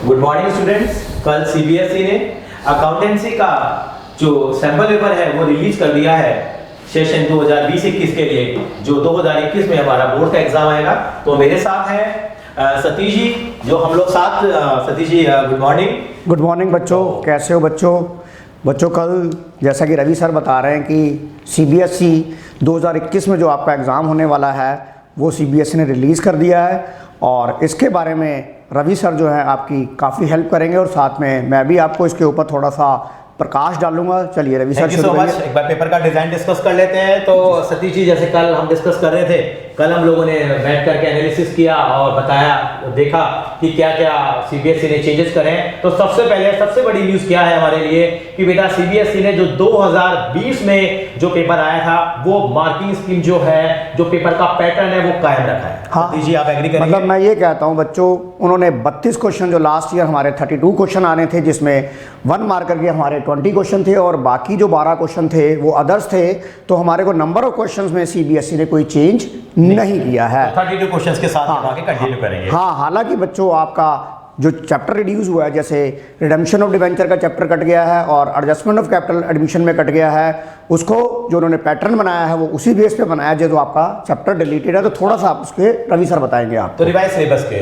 Good morning students. कल CBSE ने accountancy का जो सैंपल पेपर है वो रिलीज कर दिया है सेशन 2020-21 के लिए, जो 2021 में हमारा बोर्ड का एग्जाम आएगा। तो मेरे साथ है सतीश जी, जो हम लोग साथ। Satish ji good morning. Good morning बच्चों, कैसे हो बच्चों कल जैसा कि रवि सर बता रहे हैं कि सीबीएसई 2021 में जो आपका एग्ज़ाम होने वाला है वो सीबीएसई ने रिलीज़ कर दिया है, और इसके बारे में रवि सर जो है आपकी काफ़ी हेल्प करेंगे, और साथ में मैं भी आपको इसके ऊपर थोड़ा सा प्रकाश डालूंगा। चलिए रवि सर शुरू करिए। एक बार पेपर का डिजाइन डिस्कस कर लेते हैं। तो सतीश जी, जैसे कल हम डिस्कस कर रहे थे, कल हम लोगों ने बैठ करके एनालिसिस किया और बताया, देखा कि क्या क्या सीबीएसई ने चेंजेस करे हैं। तो सबसे पहले सबसे बड़ी न्यूज़ क्या है हमारे लिए कि बेटा सीबीएसई ने जो 2020 में जो पेपर आया था वो मार्किंग स्कीम जो है, जो पेपर का पैटर्न है वो कायम रखा है। हाँ, सतीश जी आप एग्री करेंगे? मतलब मैं ये कहता हूँ बच्चों, उन्होंने 32 क्वेश्चन, जो लास्ट ईयर हमारे 32 क्वेश्चन आने थे जिसमें 1 मार्कर के हमारे 20 क्वेश्चन थे और बाकी जो 12 क्वेश्चन थे वो अदर्स थे। तो हमारे को नंबर ऑफ क्वेश्चंस में सीबीएसई ने कोई चेंज नहीं किया है। 32 क्वेश्चंस के साथ आगे कंटिन्यू करेंगे। हाँ, हालांकि बच्चों आपका जो चैप्टर रिड्यूस हुआ है, जैसे रिडेम्पशन ऑफ डिबेंचर का चैप्टर कट गया है और एडजस्टमेंट ऑफ कैपिटल एडमिशन में कट गया है, उसको जो उन्होंने पैटर्न बनाया है वो उसी बेस पे बनाया है जो आपका चैप्टर डिलीटेड है। तो थोड़ा सा आप उसके रवि सर बताएंगे आप। तो रिवाइज सिलेबस के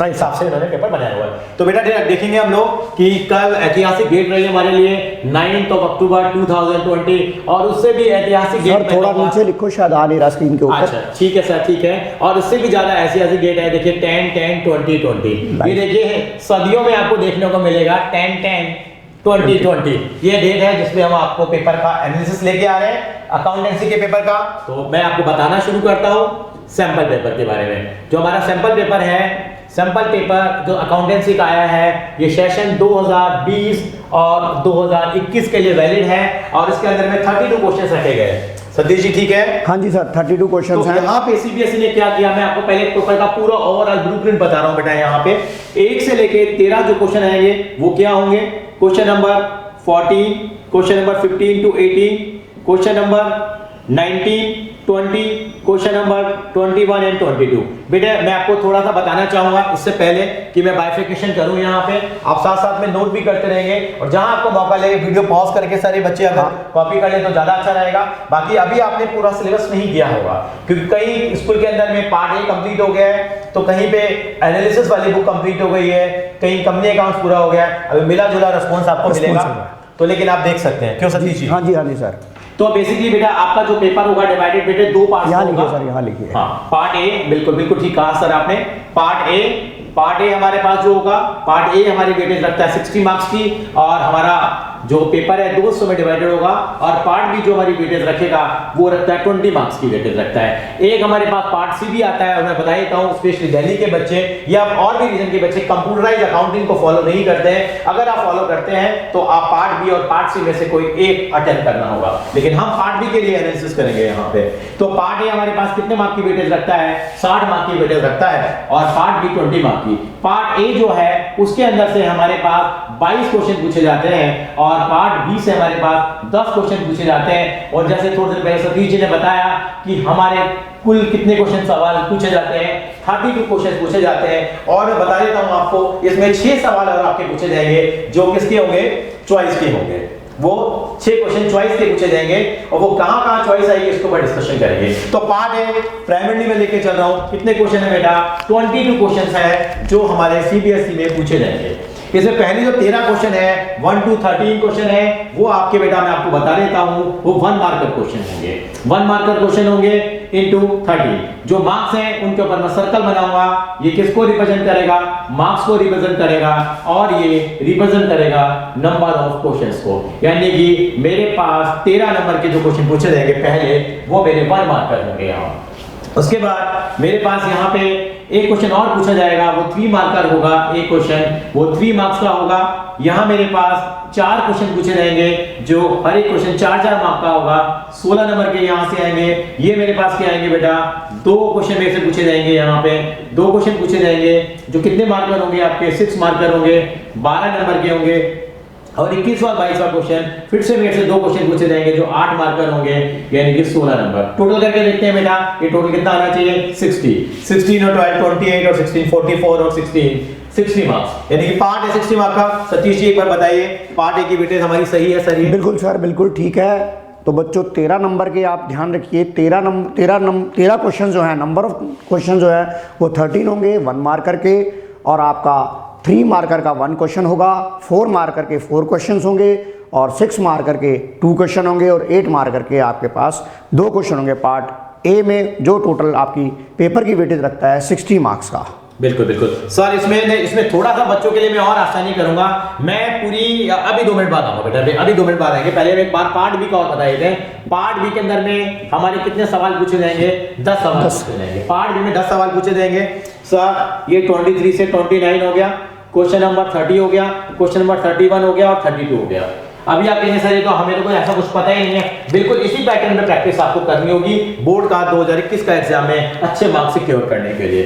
हिसाब से उन्होंने पेपर बनाया हुआ है। तो बेटा देखेंगे हम लोग कि कल ऐतिहासिक डेट रही है हमारे लिए 9 अक्टूबर 2020, और उससे भी ऐतिहासिक डेट थोड़ा नीचे लिखो, शायद आ नहीं रहा स्क्रीन के ऊपर। अच्छा ठीक है सर, ठीक है। और उससे भी ज्यादा ऐतिहासिक डेट है, देखिए 10/10/2020। ये देखिए सदियों में आपको देखने को मिलेगा 10/10/2020 ये डेट है जिसमें हम आपको पेपर का एनालिसिस लेके आ रहे हैं अकाउंटेंसी के पेपर का। तो मैं आपको बताना शुरू करता हूं सैंपल पेपर के बारे में। जो हमारा सैंपल पेपर है, सैंपल पेपर जो अकाउंटेंसी का आया है, ये सेशन 2020 और 2021 के लिए वैलिड है, और इसके अंदर में 32 क्वेश्चन रखे गए। सतीश जी ठीक है? हाँ जी सर, 32 क्वेश्चन हैं। यहाँ पे सीबीएसई ने क्या किया, मैं आपको पहले पेपर का पूरा ओवरऑल ब्लूप्रिंट बता रहा हूँ बेटा। यहाँ पे 1 से लेके 13 जो क्वेश्चन आएंगे वो क्या होंगे? Question number 14, question number 15 to 18, question number 19, 20, question number 21 and 22। बेटा मैं आपको थोड़ा सा बताना चाहूंगा इससे पहले कि मैं बाइफिकेशन करूं, यहाँ पे आप साथ साथ में नोट भी करते रहेंगे, और जहां आपको मौका लगे वीडियो पॉज करके सारे बच्चे अगर कॉपी कर ले तो ज्यादा अच्छा रहेगा। बाकी अभी आपने पूरा सिलेबस नहीं किया होगा, क्योंकि कहीं स्कूल के अंदर में पार्ट ए कंप्लीट हो गया है, तो कहीं पे एनालिसिस वाली बुक कंप्लीट हो गई है, कहीं कंपनी अकाउंट्स पूरा हो गया है। अभी मिला जुला रिस्पॉन्स आपको मिलेगा, तो लेकिन आप देख सकते हैं। क्यों सतीश जी? हाँ जी सर। तो बेसिकली बेटा आपका जो पेपर होगा डिवाइडेड बेटे 2 पार्ट्स में होगा। सर यहाँ लिखिए। हाँ, पार्ट ए, बिल्कुल ठीक कहा सर आपने। पार्ट ए हमारे पास जो होगा, पार्ट ए हमारी वेटेज रखता है 60 मार्क्स की, और हमारा जो पेपर है 200 में डिवाइडेड होगा, और पार्ट बी जो हमारी वेटेज रखेगा वो रखता है 20 मार्क्स की वेटेज रखता है। एक हमारे पास पार्ट सी भी आता है, और मैं बता देता हूं स्पेशली दिल्ली के बच्चे या और भी रीजन के बच्चे कंप्यूटराइज्ड अकाउंटिंग को फॉलो नहीं करते हैं। अगर आप फॉलो करते हैं तो आप पार्ट बी और पार्ट सी में से कोई एक अटेम्प्ट करना होगा, लेकिन हम पार्ट बी के लिए एनालिसिस करेंगे यहाँ पे। तो पार्ट ए हमारे पास कितने मार्क की वेटेज रखता है? 60 मार्क की वेटेज रखता है, और पार्ट बी 20 मार्क की। पार्ट ए जो है उसके अंदर से हमारे पास 22 क्वेश्चन पूछे जाते हैं, और पार्ट बी से हमारे पास 10 क्वेश्चन पूछे जाते हैं। और जैसे थोड़ी देर पहले सतीश जी ने बताया कि हमारे कुल कितने क्वेश्चन सवाल पूछे जाते हैं, 32 क्वेश्चन पूछे जाते हैं। और मैं बता देता हूं आपको, इसमें 6 सवाल और आपके पूछे जाएंगे जो किसके होंगे? चॉइस के होंगे। वो 6 क्वेश्चन चॉइस के पूछे जाएंगे, और वो कहां चॉइस आएगी इसको पर डिस्कशन करेंगे। तो पार्ट ए प्राइमरी में लेके चल रहा हूं। कितने क्वेश्चन है बेटा? 22 क्वेश्चन है जो हमारे सीबीएसई में पूछे जाएंगे। इसमें पहले जो 13 क्वेश्चन है 1 to 13 क्वेश्चन है, वो आपके बेटा मैं आपको बता देता हूं, वो 1 मार्कर क्वेश्चन होंगे। 1 मार्कर क्वेश्चन होंगे इनटू 30। जो मार्क्स हैं उनके ऊपर मैं सर्कल बनाऊंगा। ये किसको रिप्रेजेंट करेगा? मार्क्स को रिप्रेजेंट करेगा, और ये रिप्रेजेंट करेगा नंबर ऑफ क्वेश्चंस को। यानी कि मेरे पास 13 नंबर के जो क्वेश्चन पूछे जाएंगे पहले, वो मेरे 1 मार्कर होंगे यहाँ। उसके बाद मेरे पास यहाँ पे एक क्वेश्चन और पूछा जाएगा, वो 3 मार्कर होगा। एक क्वेश्चन वो 3 मार्क्स का होगा। यहाँ मेरे पास 4 क्वेश्चन पूछे जाएंगे, जो हर एक क्वेश्चन 4-4 मार्क का होगा। 16 नंबर के यहाँ से आएंगे। ये मेरे पास क्या आएंगे बेटा? 2 क्वेश्चन मेरे से पूछे जाएंगे। यहाँ पे 2 क्वेश्चन पूछे जाएंगे जो कितने मार्कर होंगे आपके? 6 मार्कर होंगे, 12 नंबर के होंगे। और 21वां 22वां क्वेश्चन फिर से मेरे से 2 क्वेश्चन पूछे जाएंगे जो 8 मार्कर होंगे, यानी कि 16 नंबर। टोटल करके देखते हैं बेटा, ये टोटल कितना आना चाहिए? 60। 16 और 12 28 और 16 44 और 16 60 मार्क्स, यानी कि पार्ट ए 60 मार्क्स का। सतीश जी एक बार बताइए, पार्ट ए की वेटेज हमारी सही है सर? ये बिल्कुल सर, बिल्कुल ठीक है। तो बच्चों 13 नंबर के आप ध्यान रखिए, 13 क्वेश्चन जो है, नंबर ऑफ क्वेश्चन जो है वो 13 होंगे 1 मार्कर के, और आपका 3 मार्कर का 1 क्वेश्चन होगा, 4 मार्कर के 4 क्वेश्चन होंगे, और 6 मार्कर के 2 क्वेश्चन होंगे, और 8 मार्कर के आपके पास 2 क्वेश्चन होंगे पार्ट ए में, जो टोटल आपकी पेपर की वेटेज रखता है 60 मार्क्स का। बिल्कुल बिल्कुल सर। इसमें थोड़ा सा बच्चों के लिए मैं और आसानी करूंगा। मैं पूरी अभी 2 मिनट बाद आऊंगा बेटा, अभी 2 मिनट बाद आएंगे। पहले एक बार पार्ट बी का और बताइए थे। पार्ट बी के अंदर में हमारे कितने सवाल पूछे जाएंगे? 10 सवाल पूछे जाएंगे। पार्ट बी में 10 सवाल पूछे जाएंगे सर। ये 23 से 29 हो गया, क्वेश्चन नंबर 30 हो गया, क्वेश्चन नंबर 31 हो गया, और 32 हो गया। अभी आप कहेंगे सर ये तो हमें तो कोई ऐसा कुछ पता ही नहीं है। बिल्कुल इसी पैटर्न में प्रैक्टिस आपको करनी होगी बोर्ड का 2021 का एग्जाम में अच्छे मार्क्स सिक्योर करने के लिए।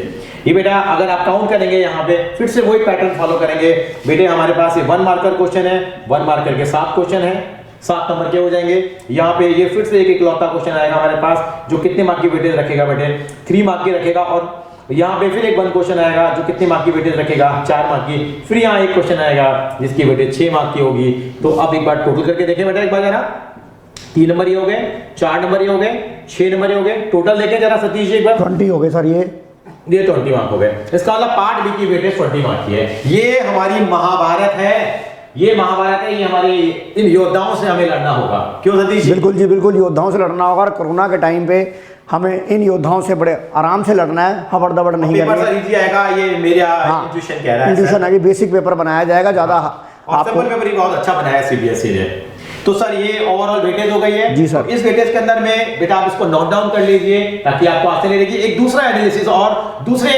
ये बेटा अगर आप काउंट करेंगे यहाँ पे, फिर से वही पैटर्न फॉलो करेंगे बेटे। हमारे पास ये 1 मार्कर क्वेश्चन है, 1 मार्कर के 7 क्वेश्चन है, 7 नंबर के हो जाएंगे। यहाँ पे ये फिर से एक इकलौता क्वेश्चन आएगा हमारे पास, जो कितने मार्क की वेटेज रखेगा बेटे? 3 मार्क की रखेगा। और यहाँ पे फिर एक 1 क्वेश्चन आएगा जो कितने मार्क की वेटेज रखेगा? 4 मार्क की। फिर यहाँ एक क्वेश्चन आएगा जिसकी वेटेज 6 मार्क की होगी। तो अब एक बार टोटल करके देखें बेटा, एक बार जरा 3 नंबर ही हो गए, 4 नंबर ही हो गए, 6 नंबर ही हो गए, टोटल देखें जरा सतीश जी एक बार। 20 हो गए सर, ये 20 मार्क हो गए। इसका मतलब पार्ट बी की वेटेज 20 मार्क की है। ये हमारी महाभारत है, ये महाभारत है। ये हमारे इन योद्धाओं से हमें लड़ना होगा। क्यों सतीश जी? बिल्कुल जी, बिल्कुल योद्धाओं से लड़ना होगा। और कोरोना के टाइम पे हमें इन योद्धाओं से बड़े आराम से लड़ना है, हबड़ दबड़ नहीं करनी है। पेपर सर इजी आएगा, ये मेरा इंट्यूशन कह रहा है। इंट्यूशन है कि बेसिक पेपर बनाया जाएगा ज़्यादा आपको। पेपर ही बहुत अच्छा बनाया है सीबीएसई ने। तो सर ये ओवरऑल वेटेज हो गई है जी सर। तो इस वेटेज के अंदर में बेटा आप इसको नोट डाउन कर लीजिए ताकि आपको आसानी रहेगी। एक दूसरा एनालिसिस और दूसरे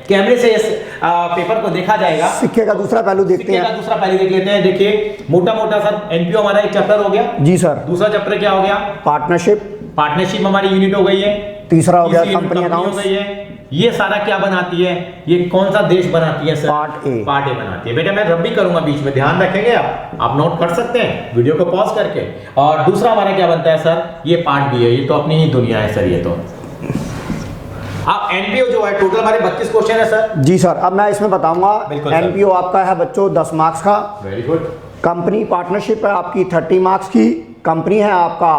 कैमरे से इस पेपर को देखा जाएगा। सिक्के का दूसरा पहलू देखते हैं। दूसरा पहलू देख लेते हैं। देखिए मोटा मोटा सर एनपीओ हमारा एक चैप्टर हो गया जी सर। दूसरा चैप्टर क्या हो गया? पार्टनरशिप हमारी यूनिट हो गई है। तीसरा हो गया कंपनी अकाउंट्स हो गई है। ये सारा क्या बनाती है? ये कौन सा देश बनाती है सर? पार्ट ए बनाती है। बेटा मैं रब भी करूंगा बीच में, ध्यान रखेंगे आप नोट कर सकते हैं वीडियो को पॉज करके। और दूसरा हमारा क्या बनता है सर? ये पार्ट बी है। ये तो अपनी ही दुनिया है सर। ये तो अब एनपीओ जो है टोटल हमारे 32 क्वेश्चन है सर। जी सर। अब मैं इसमें बताऊंगा। एनपीओ आपका है बच्चों 10 मार्क्स का। Very good. कंपनी पार्टनरशिप है आपकी 30 मार्क्स की। कंपनी है आपका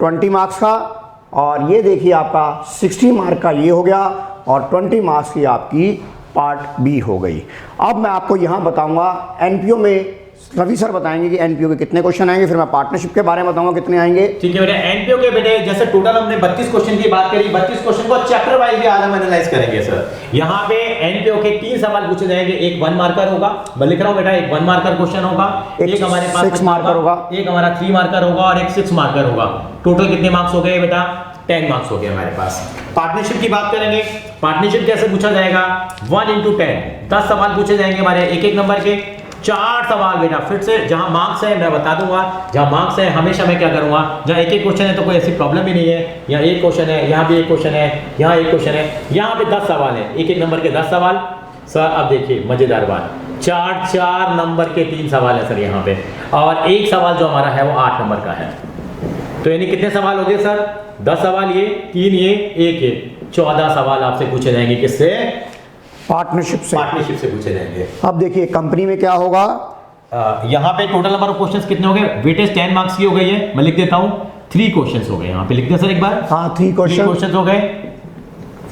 20 मार्क्स का। और ये देखिए आपका 60 मार्क का ये हो गया, और 20 मार्क्स की आपकी पार्ट बी हो गई। अब मैं आपको यहाँ बताऊंगा एनपीओ में रवि सर बताएंगे कि एनपीओ के कितने क्वेश्चन आएंगे, फिर मैं पार्टनरशिप के बारे में बताऊंगा कितने आएंगे। ठीक है बेटा। एनपीओ के बेटे जैसे टोटल हमने 32 क्वेश्चन की बात करी, 32 क्वेश्चन को चैप्टर वाइज भी आज हम एनालाइज करेंगे सर। यहाँ पे एनपीओ के 3 सवाल पूछे जाएंगे। एक 1 मार्कर होगा, मैं लिख रहा हूँ बेटा, एक 1 मार्कर क्वेश्चन होगा, एक हमारे पास 6 मार्कर होगा, एक हमारा 3 मार्कर होगा, और एक 6 मार्कर होगा। टोटल कितने मार्क्स हो गए बेटा? 10 मार्क्स हो गए हमारे पास। पार्टनरशिप की बात करेंगे। पार्टनरशिप कैसे पूछा जाएगा? 1 into 10, 10 सवाल पूछे जाएंगे हमारे एक नंबर के। 4 सवाल बेटा फिर से, जहां मार्क्स है मैं बता दूंगा, जहां मार्क्स है हमेशा मैं क्या करूंगा, जहां एक क्वेश्चन है तो कोई ऐसी प्रॉब्लम ही नहीं है। यहाँ एक क्वेश्चन है, यहाँ भी एक क्वेश्चन है, यहाँ एक क्वेश्चन है, यहाँ पे 10 सवाल है, एक नंबर के 10 सवाल सर। अब देखिए मजेदार बात, 4 नंबर के 3 सवाल है सर यहाँ पे, और एक सवाल जो हमारा है वो 8 नंबर का है। तो यानी कितने सवाल हो गए सर? 10 सवाल ये, 3 ये, 1 ये, 14 सवाल आपसे पूछे जाएंगे। किससे? पार्टनरशिप से पूछे जाएंगे। अब देखिए कंपनी में क्या होगा। यहाँ पे टोटल नंबर ऑफ क्वेश्चंस कितने हो गए? वेटेज 10 मार्क्स की हो गई है। मैं लिख देता हूँ 3 क्वेश्चंस हो गए। यहाँ पे लिख दे सर एक बार। हाँ 3 क्वेश्चंस हो गए।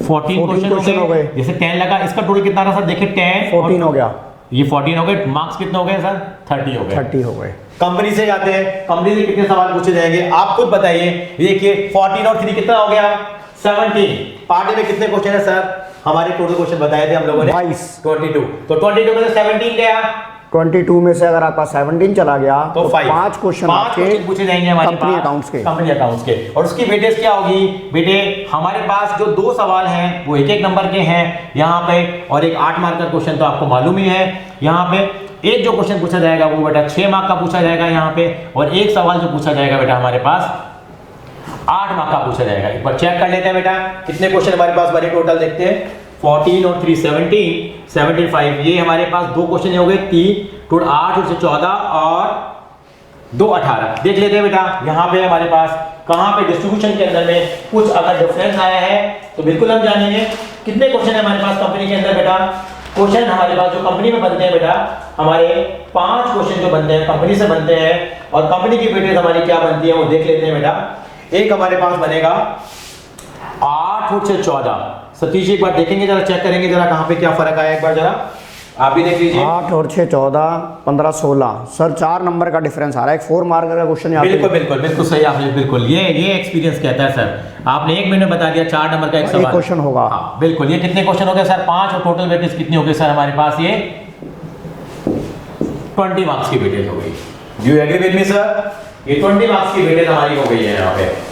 14 क्वेश्चन हो गए। जैसे 10 लगा, इसका टोटल कितना रहा सर? देखिए 10 14 हो गया। ये 14 हो गए। मार्क्स कितने हो गए सर? 30 हो गए। 30 हो गए। कंपनी से जाते हैं। कंपनी से कितने सवाल पूछे जाएंगे आप खुद बताइए। देखिए 14 और 3 कितना हो गया? 17। पार्ट में कितने क्वेश्चन है सर? हमारे टोटल क्वेश्चन बताए थे हम लोगों ने 22। तो 22 में से 17 गया। 22 में से अगर आपका 17 चला गया तो 5 क्वेश्चन आपके पूछे जाएंगे हमारे कंपनी अकाउंट्स के। और उसकी वेटेज क्या होगी बेटे? हमारे पास जो 2 सवाल हैं वो एक नंबर के हैं यहाँ पे, और एक 8 मार्क का क्वेश्चन तो आपको मालूम ही है। यहाँ पे एक जो क्वेश्चन पूछा जाएगा वो बेटा 6 मार्क का पूछा जाएगा यहाँ पे, और एक सवाल जो पूछा जाएगा बेटा हमारे पास 8 मार्क का पूछा जाएगा। एक बार चेक कर लेते हैं बेटा कितने क्वेश्चन हमारे पास बने। टोटल देखते हैं 14 और 3 75। ये हमारे पास 2 क्वेश्चन हो गए 3, टोटल 8 और 14 और 2 18। देख लेते हैं बेटा यहाँ पे हमारे पास कहाँ पे डिस्ट्रीब्यूशन के अंदर में कुछ अगर डिफरेंस आया है तो बिल्कुल हम जानेंगे। कितने क्वेश्चन है हमारे पास कंपनी के अंदर बेटा? क्वेश्चन हमारे पास जो कंपनी में बनते हैं बेटा, हमारे 5 क्वेश्चन जो बनते हैं कंपनी से बनते हैं, और कंपनी की वेटेज हमारी क्या बनती है वो देख लेते हैं बेटा। एक हमारे पास बनेगा 8 और 6 14। सतीश जी एक बार देखेंगे, जरा चेक करेंगे जरा कहाँ पे क्या फर्क आया, एक बार जरा आप भी देख लीजिए। 8 और 6 14, 15 16 सर 4 नंबर का डिफरेंस आ रहा है। एक 4 मार्कर का क्वेश्चन यहाँ पे। बिल्कुल बिल्कुल बिल्कुल सही आपने, बिल्कुल ये एक्सपीरियंस कहता है सर। आपने 1 मिनट में बता दिया 4 नंबर का एक सवाल क्वेश्चन होगा। हाँ बिल्कुल। ये कितने क्वेश्चन हो गए सर? 5, और टोटल वेटेज कितनी हो गई सर हमारे पास? ये 20 मार्क्स की वेटेज हो गई। Do you agree with me sir? ये 20 मार्क्स की वेटेज हमारी हो गई है यहाँ पे।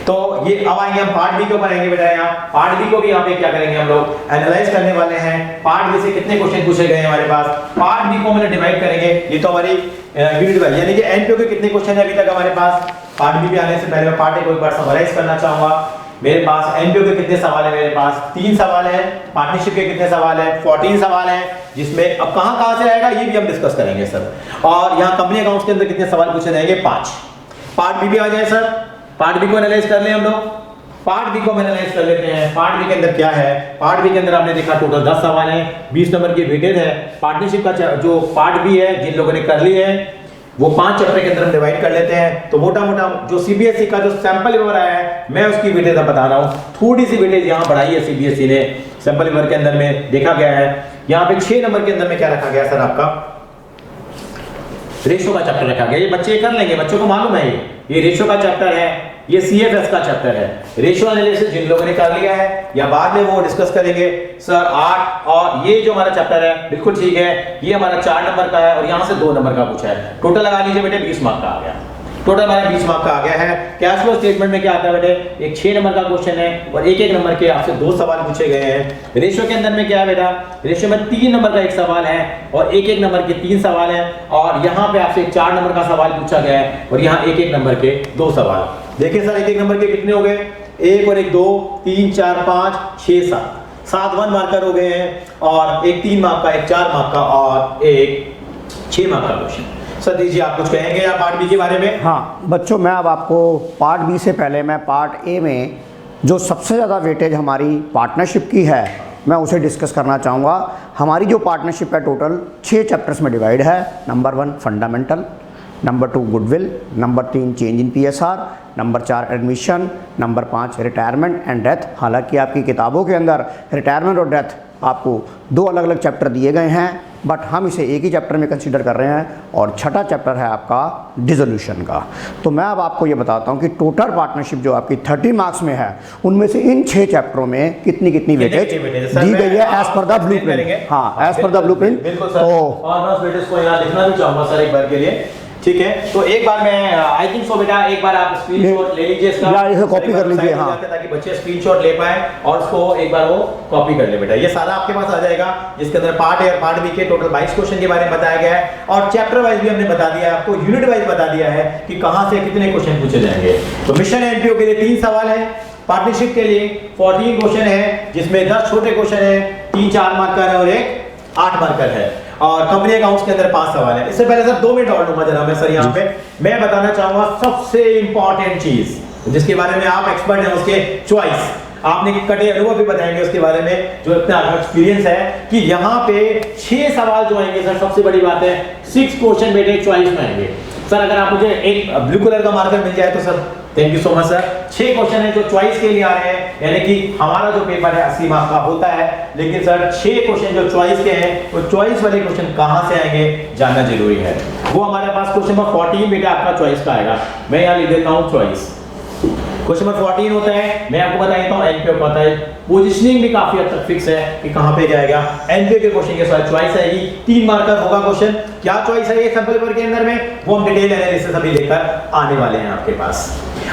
तो ये अब आएंगे हम पार्ट बी के ऊपर आएंगे बेटा। यहाँ पार्ट बी को भी यहाँ पे क्या करेंगे हम लोग, एनालाइज करने वाले हैं। पार्ट बी से कितने क्वेश्चन पूछे गए हैं हमारे पास, पार्ट बी को मैंने डिवाइड करेंगे। ये तो हमारी यूनिट वाइज, यानी कि एनपीओ के कितने क्वेश्चन है अभी तक हमारे पास। पार्ट बी पे आने से पहले मैं पार्ट ए को एक बार समराइज करना चाहूंगा। मेरे पास एनपीओ के कितने सवाल है? मेरे पास 3 सवाल है। पार्टनरशिप के कितने सवाल है? 14 सवाल है, जिसमें अब कहां से आएगा ये भी हम डिस्कस करेंगे सर। और यहाँ कंपनी अकाउंट्स के अंदर कितने सवाल पूछे जाएंगे? 5। पार्ट बी भी आ जाए सर। पार्ट बी को एनालाइज कर लें हम लोग। पार्ट बी को हम एनालाइज कर लेते हैं। पार्ट बी के अंदर क्या है? पार्ट बी के अंदर आपने देखा टोटल 10 सवाल है, 20 नंबर की वेटेज है। पार्टनरशिप का जो पार्ट बी है, जिन लोगों ने कर ली है वो 5 चैप्टर के अंदर हम डिवाइड कर लेते हैं। तो मोटा मोटा जो सीबीएसई का जो सैंपल पेपर आया है, मैं उसकी वेटेज अब बता रहा हूँ। थोड़ी सी वेटेज यहाँ बढ़ाई है सीबीएसई ने। सैंपल पेपर के अंदर में देखा गया है यहाँ पे 6 नंबर के अंदर में क्या रखा गया सर? आपका रेशो का चैप्टर रखा गया। ये बच्चे कर लेंगे, बच्चों को मालूम है। ये रेशो का चैप्टर है, ये सीएफएस का चैप्टर है। रेशो एनालिसिस जिन लोगों ने कर लिया है या बाद में वो डिस्कस करेंगे सर 8। और ये जो हमारा चैप्टर है बिल्कुल ठीक है, ये हमारा 4 नंबर का है और यहाँ से 2 नंबर का पूछा है। टोटल लगा लीजिए बेटे 20 मार्क का आ गया। टोटल हमारा 20 मार्क का आ गया है। कैश फ्लो स्टेटमेंट में क्या आता है बेटे? एक 6 नंबर का क्वेश्चन है और एक नंबर के आपसे 2 सवाल पूछे गए हैं। रेशो के अंदर में क्या है बेटा? रेशो में 3 नंबर का एक सवाल है और एक नंबर के 3 सवाल हैं। और यहाँ पे आपसे 4 नंबर का सवाल पूछा गया है और यहाँ एक नंबर के 2 सवाल। देखिए सर एक नंबर के कितने हो गए? 1 और 1 2 3 4 5 6 7 1 मार्कर हो गए हैं, और एक 3 मार्क का, एक 4 मार्क का और एक 6 मार्क का क्वेश्चन। सतीश जी आप कुछ कहेंगे या पार्ट बी के बारे में? हाँ बच्चों, मैं अब आपको पार्ट बी से पहले मैं पार्ट ए में जो सबसे ज़्यादा वेटेज हमारी पार्टनरशिप की है मैं उसे डिस्कस करना चाहूँगा। हमारी जो पार्टनरशिप है टोटल 6 चैप्टर्स में डिवाइड है। Number 1 fundamental, number 2 goodwill, number 3 change in PSR, number 4 admission, number 5 retirement and death. हालांकि आपकी किताबों के अंदर रिटायरमेंट और डेथ आपको 2 अलग अलग चैप्टर दिए गए हैं, बट हम इसे एक ही चैप्टर में कंसीडर कर रहे हैं। और छठा चैप्टर है आपका डिसोल्यूशन का। तो मैं अब आपको ये बताता हूँ कि टोटल पार्टनरशिप जो आपकी 30 मार्क्स में है, उनमें से इन 6 चैप्टरों में कितनी वेटेज दी गई है एज पर द ब्लूप्रिंट। हाँ, एज पर द ब्लूप्रिंट। तो और मैं वेटेज को यहाँ लिखना भी चाहूँगा सर एक बार के लिए, ठीक है? तो एक बार मैं आई थिंक सो बेटा एक बार आप स्क्रीनशॉट ले लीजिए इसका, या इसे कॉपी कर लीजिए। हाँ, ताकि बच्चे स्क्रीनशॉट ले पाए और उसको एक बार वो कॉपी कर ले बेटा। ये सारा आपके पास आ जाएगा, जिसके अंदर पार्ट ए और पार्ट बी के टोटल 22 क्वेश्चन के बारे में बताया गया है, और चैप्टर वाइज भी हमने बता दिया है आपको, यूनिट वाइज बता दिया है कि कहां से कितने क्वेश्चन पूछे जाएंगे। तो मिशन एनपीओ के लिए 3 सवाल है, पार्टनरशिप के लिए 14 क्वेश्चन है, जिसमें 10 छोटे क्वेश्चन है, 3 4 मार्कर है और एक 8 मार्कर है, और कंपनी अकाउंट्स के अंदर 5 सवाल है। इससे पहले सर 2 मिनट और लूंगा जरा मैं सर यहाँ पे। मैं बताना चाहूंगा सबसे इंपॉर्टेंट चीज जिसके बारे में आप एक्सपर्ट हैं, उसके चॉइस। आपने कटे अनुभव भी बताएंगे उसके बारे में, जो इतना एक्सपीरियंस है कि यहाँ पे 6 सवाल जो आएंगे सर, सबसे बड़ी बात है 6 क्वेश्चन बेटे चॉइस में आएंगे। सर अगर आप मुझे एक ब्लू कलर का मार्कर मिल जाए तो sir thank you so much sir. 6 question है जो चॉइस के लिए आ रहे हैं, यानी कि हमारा जो पेपर है 80 मार्क्स का होता है, लेकिन सर 6 क्वेश्चन जो चॉइस के हैं, वो चॉइस वाले क्वेश्चन कहां से आएंगे जानना जरूरी है। वो हमारे पास क्वेश्चन नंबर 14 बेटा आपका चॉइस का आएगा। मैं यहाँ लिख देता हूँ चॉइस। क्वेश्चन नंबर 14 होता है, मैं आपको बता देता हूँ एनपीओ का होता है। पोजीशनिंग भी काफी हद तक फिक्स है कि कहां पे जाएगा। एनपीओ के क्वेश्चन के साथ चॉइस आएगी, 3 मार्कर होगा क्वेश्चन। क्या चॉइस है ये सैंपल पेपर के अंदर में, वो हम डिटेल एनालिसिस अभी लेकर आने वाले हैं आपके पास।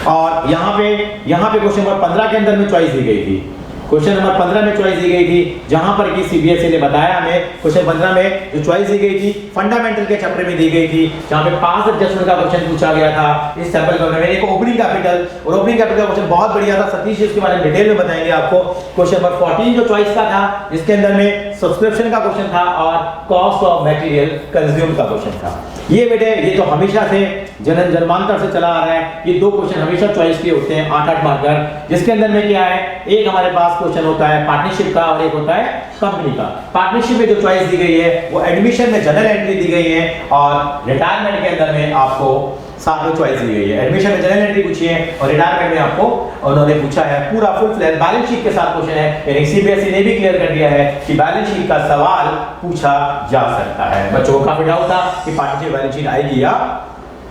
और यहाँ पे क्वेश्चन नंबर 15 के अंदर में चॉइस दी गई थी। क्वेश्चन नंबर 15 में चॉइस दी गई थी, जहां पर कि सीबीएसई ने बताया हमें क्वेश्चन 15 में जो चॉइस दी गई थी फंडामेंटल के चैप्टर में दी गई थी, जहां पे पास एडजस्टमेंट का क्वेश्चन पूछा गया था इस सैंपल पेपर में। एक ओपनिंग कैपिटल, और ओपनिंग कैपिटल का क्वेश्चन बहुत बढ़िया था। सतीश इसके बारे में डिटेल में बताएंगे आपको। क्वेश्चन नंबर 14 जो चॉइस का था, इसके अंदर में सब्सक्रिप्शन का क्वेश्चन था और कॉस्ट ऑफ मटेरियल कंज्यूम का क्वेश्चन था। ये बेटे ये तो हमेशा से जन्मांतर से चला आ रहा है, ये दो क्वेश्चन हमेशा चॉइस के होते हैं 8-8 मार्कर, जिसके अंदर में क्या है, एक हमारे पास क्वेश्चन होता है पार्टनरशिप का और एक होता है कंपनी का। पार्टनरशिप में जो चॉइस दी गई है वो एडमिशन में जनरल एंट्री दी गई है और रिटायरमेंट के अंदर में आपको साथ में चॉइस दी गई है। एडमिशन में जनरल एंट्री पूछी है और रिटायरमेंट में आपको उन्होंने पूछा है पूरा फुल फ्लैश बैलेंस शीट के साथ क्वेश्चन है। यानी सीबीएसई ने भी क्लियर कर दिया है कि बैलेंस शीट का सवाल पूछा जा सकता है। बच्चों को काफी डाउट था कि पार्टनरशिप बैलेंस शीट आएगी या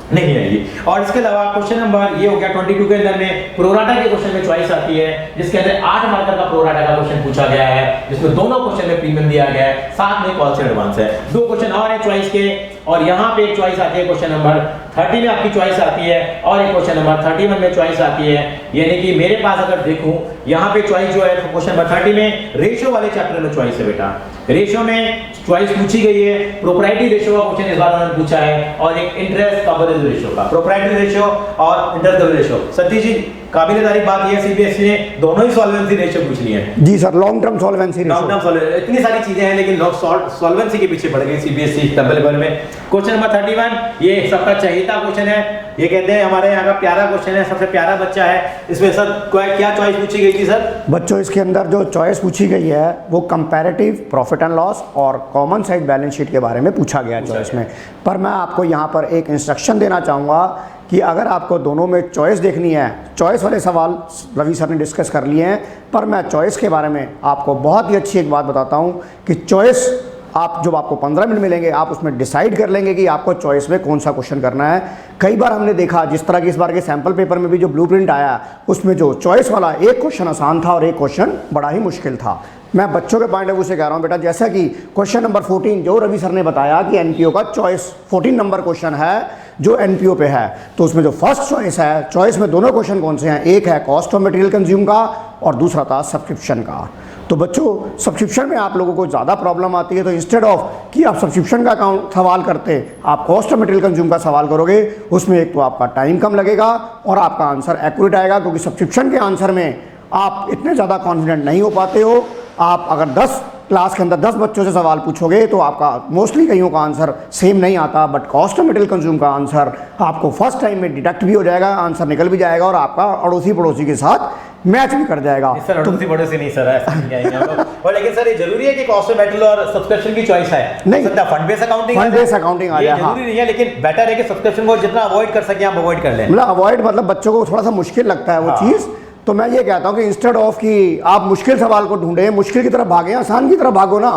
नहीं आएगी। और इसके अलावा क्वेश्चन नंबर ये हो गया 22 के अंदर में प्रोराटा के क्वेश्चन में चॉइस आती है, जिसके अंदर 8 मार्कर का प्रोराटा का क्वेश्चन पूछा गया है, जिसमें दोनों क्वेश्चन में प्रीमियम दिया गया है, साथ में कॉल से एडवांस है। दो क्वेश्चन और है चॉइस के, और यहाँ पे एक चॉइस आती है क्वेश्चन नंबर 30 में आपकी चॉइस आती है और एक क्वेश्चन नंबर 31 में चॉइस आती है। यानी कि मेरे पास अगर देखूं यहाँ पे चॉइस जो है क्वेश्चन नंबर 30 में रेशियो वाले चैप्टर में चॉइस है बेटा। रेशियो में चॉइस पूछी गई है, प्रोप्राइटरी रेशियो का क्वेश्चन इस बार उन्होंने पूछा है और एक इंटरेस्ट कवरेज रेशियो का, प्रोप्राइटरी रेशियो और interest coverage ratio. Satish ji काबिल तारीफ बात यह है सीबीएसई ने दोनों ही सॉल्वेंसी रेशियो पूछ लिए हैं। जी sir, long term solvency ratio, long term solvency, इतनी सारी चीजें हैं लेकिन लोग सॉल्वेंसी के पीछे पड़ गए सीबीएसई डबल लेवल में। क्वेश्चन नंबर 31 ये सबका चहेता क्वेश्चन है, ये कहते हैं हमारे यहाँ का प्यारा क्वेश्चन है, सबसे प्यारा बच्चा है। इसमें सर क्या चॉइस पूछी गई थी सर? बच्चों इसके अंदर जो चॉइस पूछी गई है वो कंपैरेटिव प्रॉफिट एंड लॉस और कॉमन साइज बैलेंस शीट के बारे में पूछा गया चॉइस में। पर मैं आपको यहाँ पर एक इंस्ट्रक्शन देना चाहूँगा कि अगर आपको दोनों में चॉइस देखनी है, चॉइस वाले सवाल रवि सर ने डिस्कस कर लिए हैं, पर मैं चॉइस के बारे में आपको बहुत ही अच्छी एक बात बताता हूँ कि चॉइस आप जब आपको 15 मिनट मिलेंगे आप उसमें डिसाइड कर लेंगे कि आपको चॉइस में कौन सा क्वेश्चन करना है। कई बार हमने देखा जिस तरह की इस बार के सैम्पल पेपर में भी जो ब्लूप्रिंट आया उसमें जो चॉइस वाला एक क्वेश्चन आसान था और एक क्वेश्चन बड़ा ही मुश्किल था। मैं बच्चों के पॉइंट ऑफ व्यू से कह रहा हूँ बेटा, जैसा कि क्वेश्चन नंबर 14 जो रवि सर ने बताया कि एनपीओ का चॉइस 14 नंबर क्वेश्चन है जो एनपीओ पे है, तो उसमें जो फर्स्ट चॉइस है, चॉइस में दोनों क्वेश्चन कौन से हैं, एक है कॉस्ट ऑफ मटेरियल कंज्यूम का और दूसरा था सब्सक्रिप्शन का। तो बच्चों सब्सक्रिप्शन में आप लोगों को ज़्यादा प्रॉब्लम आती है, तो इंस्टेड ऑफ कि आप सब्सक्रिप्शन का अकाउंट सवाल करते आप कॉस्ट ऑफ मटेरियल कंज्यूम का सवाल करोगे, उसमें एक तो आपका टाइम कम लगेगा और आपका आंसर एक्यूरेट आएगा, क्योंकि सब्सक्रिप्शन के आंसर में आप इतने ज़्यादा कॉन्फिडेंट नहीं हो पाते हो। आप अगर 10 क्लास के अंदर 10 बच्चों से सवाल पूछोगे तो आपका मोस्टली कईयों का आंसर सेम नहीं आता, but cost of material consume का आंसर आपको फर्स्ट टाइम में डिटेक्ट भी हो जाएगा, आंसर निकल भी जाएगा और आपका अड़ोसी पड़ोसी के साथ मैच भी कर जाएगा। सर अड़ोसी पड़ोसी नहीं सर, ऐसा नहीं आएंगे हम लोग। और लेकिन सर ये जरूरी है कि कॉस्ट ऑफ मटेरियल और सब्सक्रिप्शन की चॉइस है? नहीं, fund base accounting, fund base accounting आ जाए, जरूरी नहीं है, लेकिन बेटर है कि सब्सक्रिप्शन को जितना अवॉइड कर सके आप अवॉइड कर लें। मतलब अवॉइड मतलब बच्चों को थोड़ा सा मुश्किल लगता है वो चीज़, तो मैं ये कहता हूँ कि इंस्टेड ऑफ कि आप मुश्किल सवाल को ढूंढें, मुश्किल की तरफ भागें, आसान की तरफ भागो ना।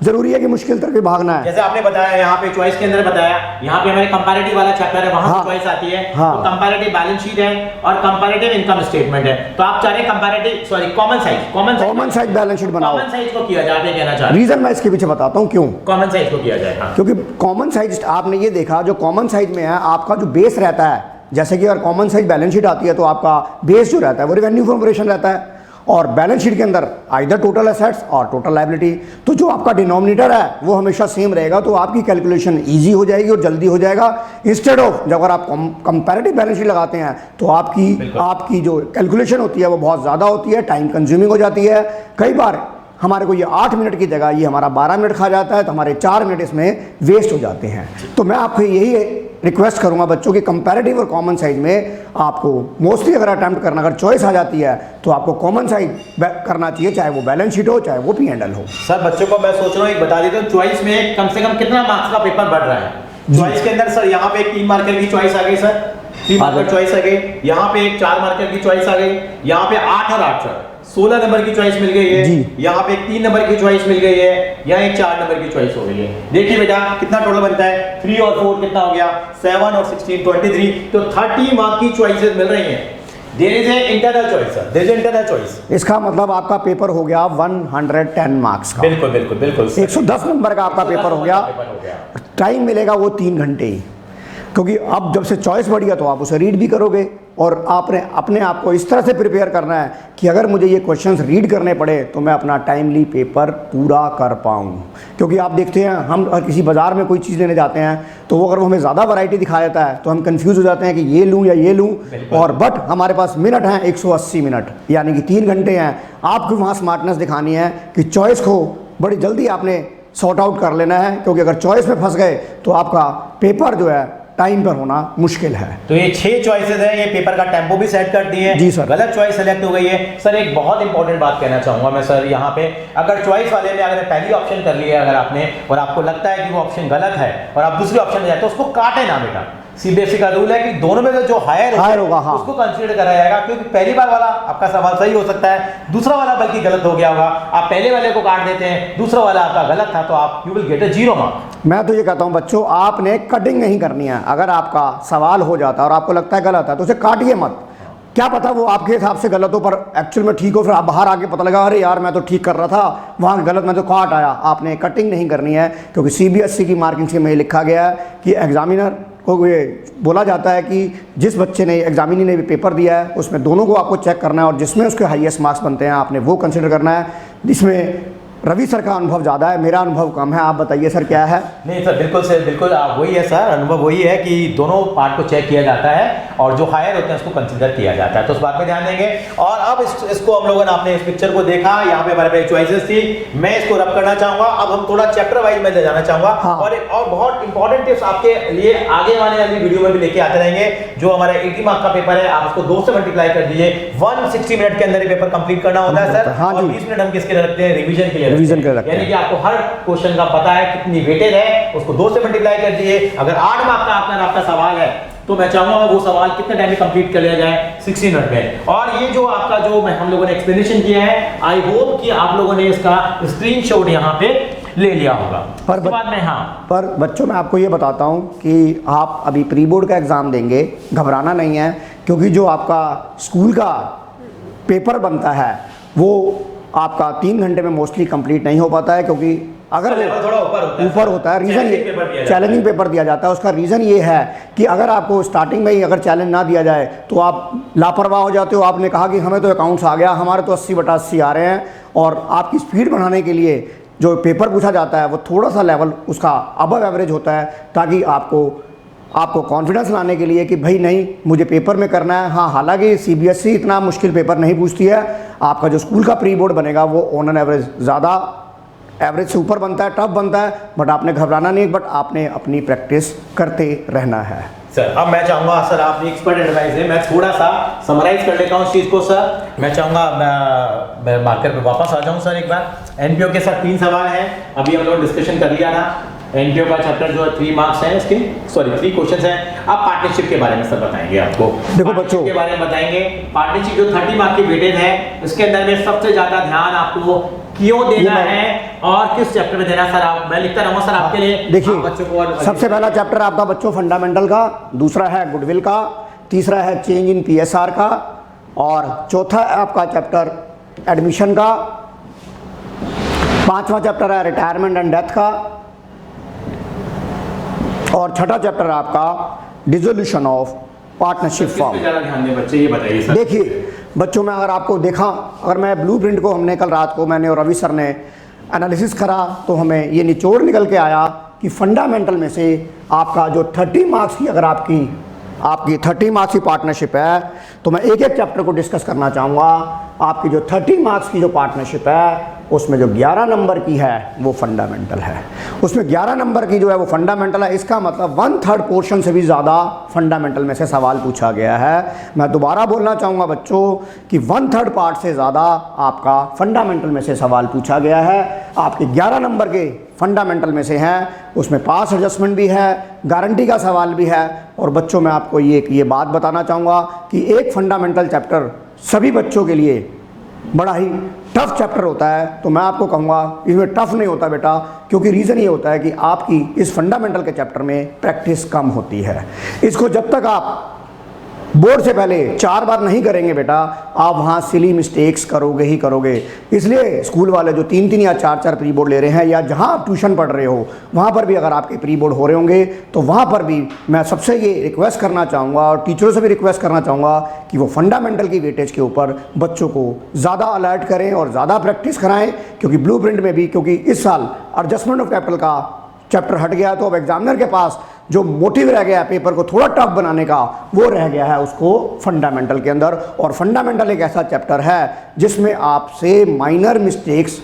जरूरी है कि मुश्किल तरफ भागना है। जैसे आपने बताया यहाँ पे चॉइस के अंदर बताया, यहाँ पे हमारे कंपैरेटिव वाला चैप्टर है, वहां चॉइस आती है। तो कंपैरेटिव बैलेंस शीट है और कंपैरेटिव इनकम स्टेटमेंट है, तो आप चाह रहे comparative sorry common size balance sheet बनाओ। कॉमन साइज को किया जाए, आप ये कहना चाह रहे हैं? रीजन मैं इसके पीछे बताता हूँ क्यों कॉमन साइज को किया जाए। क्योंकि कॉमन साइज आपने ये देखा जो कॉमन साइज में है आपका जो बेस रहता है, जैसे कि अगर कॉमन साइज बैलेंस शीट आती है तो आपका बेस जो रहता है वो रेवेन्यू फ्रॉम ऑपरेशन रहता है, और बैलेंस शीट के अंदर आइदर टोटल एसेट्स और टोटल लायबिलिटी, तो जो आपका डिनोमिनेटर है वो हमेशा सेम रहेगा, तो आपकी कैलकुलेशन इजी हो जाएगी और जल्दी हो जाएगा। इंस्टेड ऑफ जब अगर आप कंपैरेटिव बैलेंस शीट लगाते हैं तो आपकी जो कैलकुलेशन होती है वो बहुत ज़्यादा होती है, टाइम कंज्यूमिंग हो जाती है। कई बार हमारे को ये 8 मिनट की जगह ये हमारा 12 मिनट खा जाता है, तो हमारे 4 मिनट इसमें वेस्ट हो जाते हैं। तो मैं आपको यही रिक्वेस्ट करूंगा बच्चों की कंपैरेटिव और कॉमन साइज में आपको मोस्टली अगर अटेम्प्ट करना, अगर चॉइस आ जाती है तो आपको कॉमन साइज करना चाहिए, चाहे वो बैलेंस शीट हो चाहे वो P&L हो। सर बच्चों को मैं सोच रहा हूँ एक बता देता हूँ, चॉइस में कम से कम कितना मार्क्स का पेपर बढ़ रहा है चॉइस के अंदर? सर यहाँ पे एक 3 मार्कर की चॉइस आ गई सर, 3 मार्कर चॉइस आ गई, यहाँ पे एक 4 मार्कर की चॉइस आ गई, यहाँ पे 8 और 8 सर 16 नंबर की चॉइस मिल गई है, यहाँ पे एक 3 नंबर की चॉइस मिल गई है, यहाँ एक 4 नंबर की चॉइस हो गई है। देखिए बेटा कितना टोटल बनता है, 3 और 4 कितना हो गया, 7 और 16 23, तो 30 मार्क की चॉइसेस मिल रही हैं। There is a internal choice sir, there is internal choice. इसका मतलब आपका पेपर हो गया 110 मार्क्स का। बिल्कुल बिल्कुल बिल्कुल 110 नंबर का आपका पेपर हो गया। टाइम मिलेगा वो 3 घंटे ही, क्योंकि अब जब से चॉइस बढ़ी है तो आप उसे रीड भी करोगे और आपने अपने आप को इस तरह से प्रिपेयर करना है कि अगर मुझे ये क्वेश्चंस रीड करने पड़े तो मैं अपना टाइमली पेपर पूरा कर पाऊँ। क्योंकि आप देखते हैं हम किसी बाज़ार में कोई चीज़ लेने जाते हैं तो वो अगर वो हमें ज़्यादा वैरायटी दिखा देता है तो हम कंफ्यूज हो जाते हैं कि ये लूँ या ये लूँ, और बट हमारे पास मिनट हैं 180 मिनट, यानी कि 3 घंटे हैं। आपको वहाँ स्मार्टनेस दिखानी है कि चॉइस को बड़ी जल्दी आपने सॉर्ट आउट कर लेना है, क्योंकि अगर चॉइस में फंस गए तो आपका पेपर जो है टाइम पर होना मुश्किल है। तो ये 6 चॉइसेस हैं, ये पेपर का टेम्पो भी सेट कर दिए हैं। जी सर। गलत चॉइस सेलेक्ट हो गई है सर। एक बहुत इंपॉर्टेंट बात कहना चाहूंगा मैं सर यहाँ पे, अगर चॉइस वाले में अगर पहली ऑप्शन कर लिया अगर आपने और आपको लगता है कि वो ऑप्शन गलत है और आप दूसरी ऑप्शन में जाए तो उसको काटे ना बेटा। सीबीएसई का रूल है कि दोनों में से जो हायर होगा हाँ, उसको कंसीडर करा जाएगा, क्योंकि पहली बार वाला आपका सवाल सही हो सकता है, दूसरा वाला बल्कि गलत हो गया होगा। आप पहले वाले को काट देते हैं, दूसरा वाला आपका गलत था, तो आप you will get a 0 mark. मैं तो ये कहता हूँ बच्चों, आपने कटिंग नहीं करनी है। अगर आपका सवाल हो जाता है और आपको लगता है गलत है तो उसे काटिए मत। क्या पता वो आपके हिसाब से गलत हो पर एक्चुअल में ठीक हो, फिर आप बाहर आके पता लगा अरे यार मैं तो ठीक कर रहा था, वहाँ गलत मैं तो काट आया। आपने कटिंग नहीं करनी है, क्योंकि सीबीएसई की मार्किंग स्कीम में लिखा गया है कि एग्जामिनर को ये बोला जाता है कि जिस बच्चे ने एग्जामिनी ने भी पेपर दिया है उसमें दोनों को आपको चेक करना है और जिसमें उसके हाईएस्ट मार्क्स बनते हैं आपने वो कंसिडर करना है। जिसमें रवि सर का अनुभव ज़्यादा है, मेरा अनुभव कम है। आप बताइए सर क्या है? नहीं सर, बिल्कुल सर, बिल्कुल वही है सर, अनुभव वही है कि दोनों पार्ट को चेक किया जाता है और जो हायर होते हैं उसको कंसीडर किया जाता है, तो उस बात पे ध्यान देंगे। और अब इसको हम लोगों ने आपने इस पिक्चर को देखा, यहाँ पे हमारे पास चॉइसेस थी, मैं इसको रब करना चाहूंगा। अब हम थोड़ा चैप्टर वाइज में ले जाना चाहूंगा हाँ। और बहुत इंपॉर्टेंट टिप्स आपके लिए आगे आने वाली वीडियो में भी लेके आते रहेंगे। जो हमारा 80 मार्क का पेपर है, आप उसको 2 से मल्टीप्लाई कर दीजिए। 160 मिनट के अंदर ये पेपर कंप्लीट करना होता है सर। हाँ, और 20 मिनट हम किसके लिए रखते हैं? रिवीजन के लिए। रिवीजन के लिए रखते हैं। कि आपको हर क्वेश्चन का पता है कितनी वेटेज है, उसको 2 से मल्टीप्लाई कर दिए। अगर 8 मार्क का आपका सवाल है तो मैं चाहूंगा वो सवाल कितने टाइम में कंप्लीट कर लिया जाए? 60 मिनट में। और ये जो आपका जो हम लोगों ने एक्सप्लेनेशन किया है, आई होप कि आप लोगों ने इसका स्क्रीनशॉट यहाँ पे ले लिया होगा। पर बाद में हाँ, पर बच्चों मैं आपको ये बताता हूँ कि आप अभी प्री बोर्ड का एग्ज़ाम देंगे, घबराना नहीं है, क्योंकि जो आपका स्कूल का पेपर बनता है वो आपका 3 घंटे में मोस्टली कंप्लीट नहीं हो पाता है, क्योंकि अगर वो थोड़ा ऊपर होता है। रीज़न ये चैलेंजिंग पेपर दिया जाता है। उसका रीज़न ये है कि अगर आपको स्टार्टिंग में ही अगर चैलेंज ना दिया जाए तो आप लापरवाह हो जाते हो। आपने कहा कि हमें तो अकाउंट्स आ गया, हमारे तो 80/80 आ रहे हैं, और आपकी स्पीड बढ़ाने के लिए जो पेपर पूछा जाता है वो थोड़ा सा लेवल उसका अबव एवरेज होता है, ताकि आपको कॉन्फिडेंस लाने के लिए कि भाई नहीं मुझे पेपर में करना है। हाँ, हालांकि सीबीएसई इतना मुश्किल पेपर नहीं पूछती है। आपका जो स्कूल का प्री बोर्ड बनेगा वो ऑन एन एवरेज ज़्यादा एवरेज से ऊपर बनता है, टफ बनता है, बट आपने घबराना नहीं, बट आपने अपनी प्रैक्टिस करते रहना है। सर अब मैं चाहूंगा सर, आपने एक्सपर्ट एडवाइस है, मैं थोड़ा सा समराइज कर लेता हूँ इस चीज़ को सर। मैं चाहूँगा मैं मार्कर पे वापस आ जाऊँ सर एक बार। एनपीओ के साथ 3 सवाल हैं, अभी हम लोग डिस्कशन कर लिया था। एनपीओ का चैप्टर जो है 3 मार्क्स हैं इसके, सॉरी 3 क्वेश्चंस हैं। आप पार्टनरशिप के बारे में सर बताएंगे आपको। देखो बच्चों के बारे में बताएंगे। पार्टनरशिप जो 30 मार्क की वेटेज है उसके अंदर में सबसे ज्यादा ध्यान आपको क्यों देना है और किस चैप्टर में देना सर? आप मैं लिखता रहूँगा सर आपके लिए। देखिए बच्चों को सबसे पहला चैप्टर आपका बच्चों फंडामेंटल का, दूसरा है गुडविल का, तीसरा है चेंज इन पीएसआर का, और चौथा है आपका चैप्टर एडमिशन का, 5वां चैप्टर है रिटायरमेंट एंड डेथ का, और छठा चैप्टर है आपका डिसोल्यूशन ऑफ पार्टनरशिप फॉर्म। ध्यान दें बच्चे, ये बताइए सर। देखिए बच्चों में अगर आपको देखा, अगर मैं ब्लूप्रिंट को हमने कल रात को मैंने और रवि सर ने एनालिसिस करा तो हमें ये निचोड़ निकल के आया कि फंडामेंटल में से आपका जो 30 मार्क्स की अगर आपकी 30 मार्क्स की पार्टनरशिप है, तो मैं एक एक चैप्टर को डिस्कस करना चाहूँगा। आपकी जो 30 मार्क्स की जो पार्टनरशिप है उसमें जो 11 नंबर की है वो फंडामेंटल है। उसमें 11 नंबर की जो है वो फंडामेंटल है। इसका मतलब 1/3 पोर्शन से भी ज़्यादा फंडामेंटल में से सवाल पूछा गया है। मैं दोबारा बोलना चाहूँगा बच्चों कि 1/3 पार्ट से ज़्यादा आपका फंडामेंटल में से सवाल पूछा गया है। आपके 11 नंबर के फंडामेंटल में से हैं, उसमें पास एडजस्टमेंट भी है, गारंटी का सवाल भी है। और बच्चों मैं आपको ये बात बताना चाहूँगा कि एक फंडामेंटल चैप्टर सभी बच्चों के लिए बड़ा ही टफ चैप्टर होता है। तो मैं आपको कहूँगा इसमें टफ नहीं होता बेटा, क्योंकि रीज़न ये होता है कि आपकी इस फंडामेंटल के चैप्टर में प्रैक्टिस कम होती है। इसको जब तक आप बोर्ड से पहले 4 बार नहीं करेंगे बेटा, आप वहाँ सिली मिस्टेक्स करोगे ही करोगे। इसलिए स्कूल वाले जो 3-3 या 4-4 प्री बोर्ड ले रहे हैं, या जहाँ आप ट्यूशन पढ़ रहे हो वहाँ पर भी अगर आपके प्री बोर्ड हो रहे होंगे तो वहाँ पर भी मैं सबसे ये रिक्वेस्ट करना चाहूँगा और टीचरों से भी रिक्वेस्ट करना चाहूँगा कि वो फंडामेंटल की वेटेज के ऊपर बच्चों को ज़्यादा अलर्ट करें और ज़्यादा प्रैक्टिस कराएँ। क्योंकि ब्लूप्रिंट में भी, क्योंकि इस साल एडजस्टमेंट ऑफ कैपिटल का चैप्टर हट गया, तो अब एग्जामिनर के पास जो मोटिव रह गया है पेपर को थोड़ा टफ बनाने का, वो रह गया है उसको फंडामेंटल के अंदर। और फंडामेंटल एक ऐसा चैप्टर है जिसमें आपसे माइनर मिस्टेक्स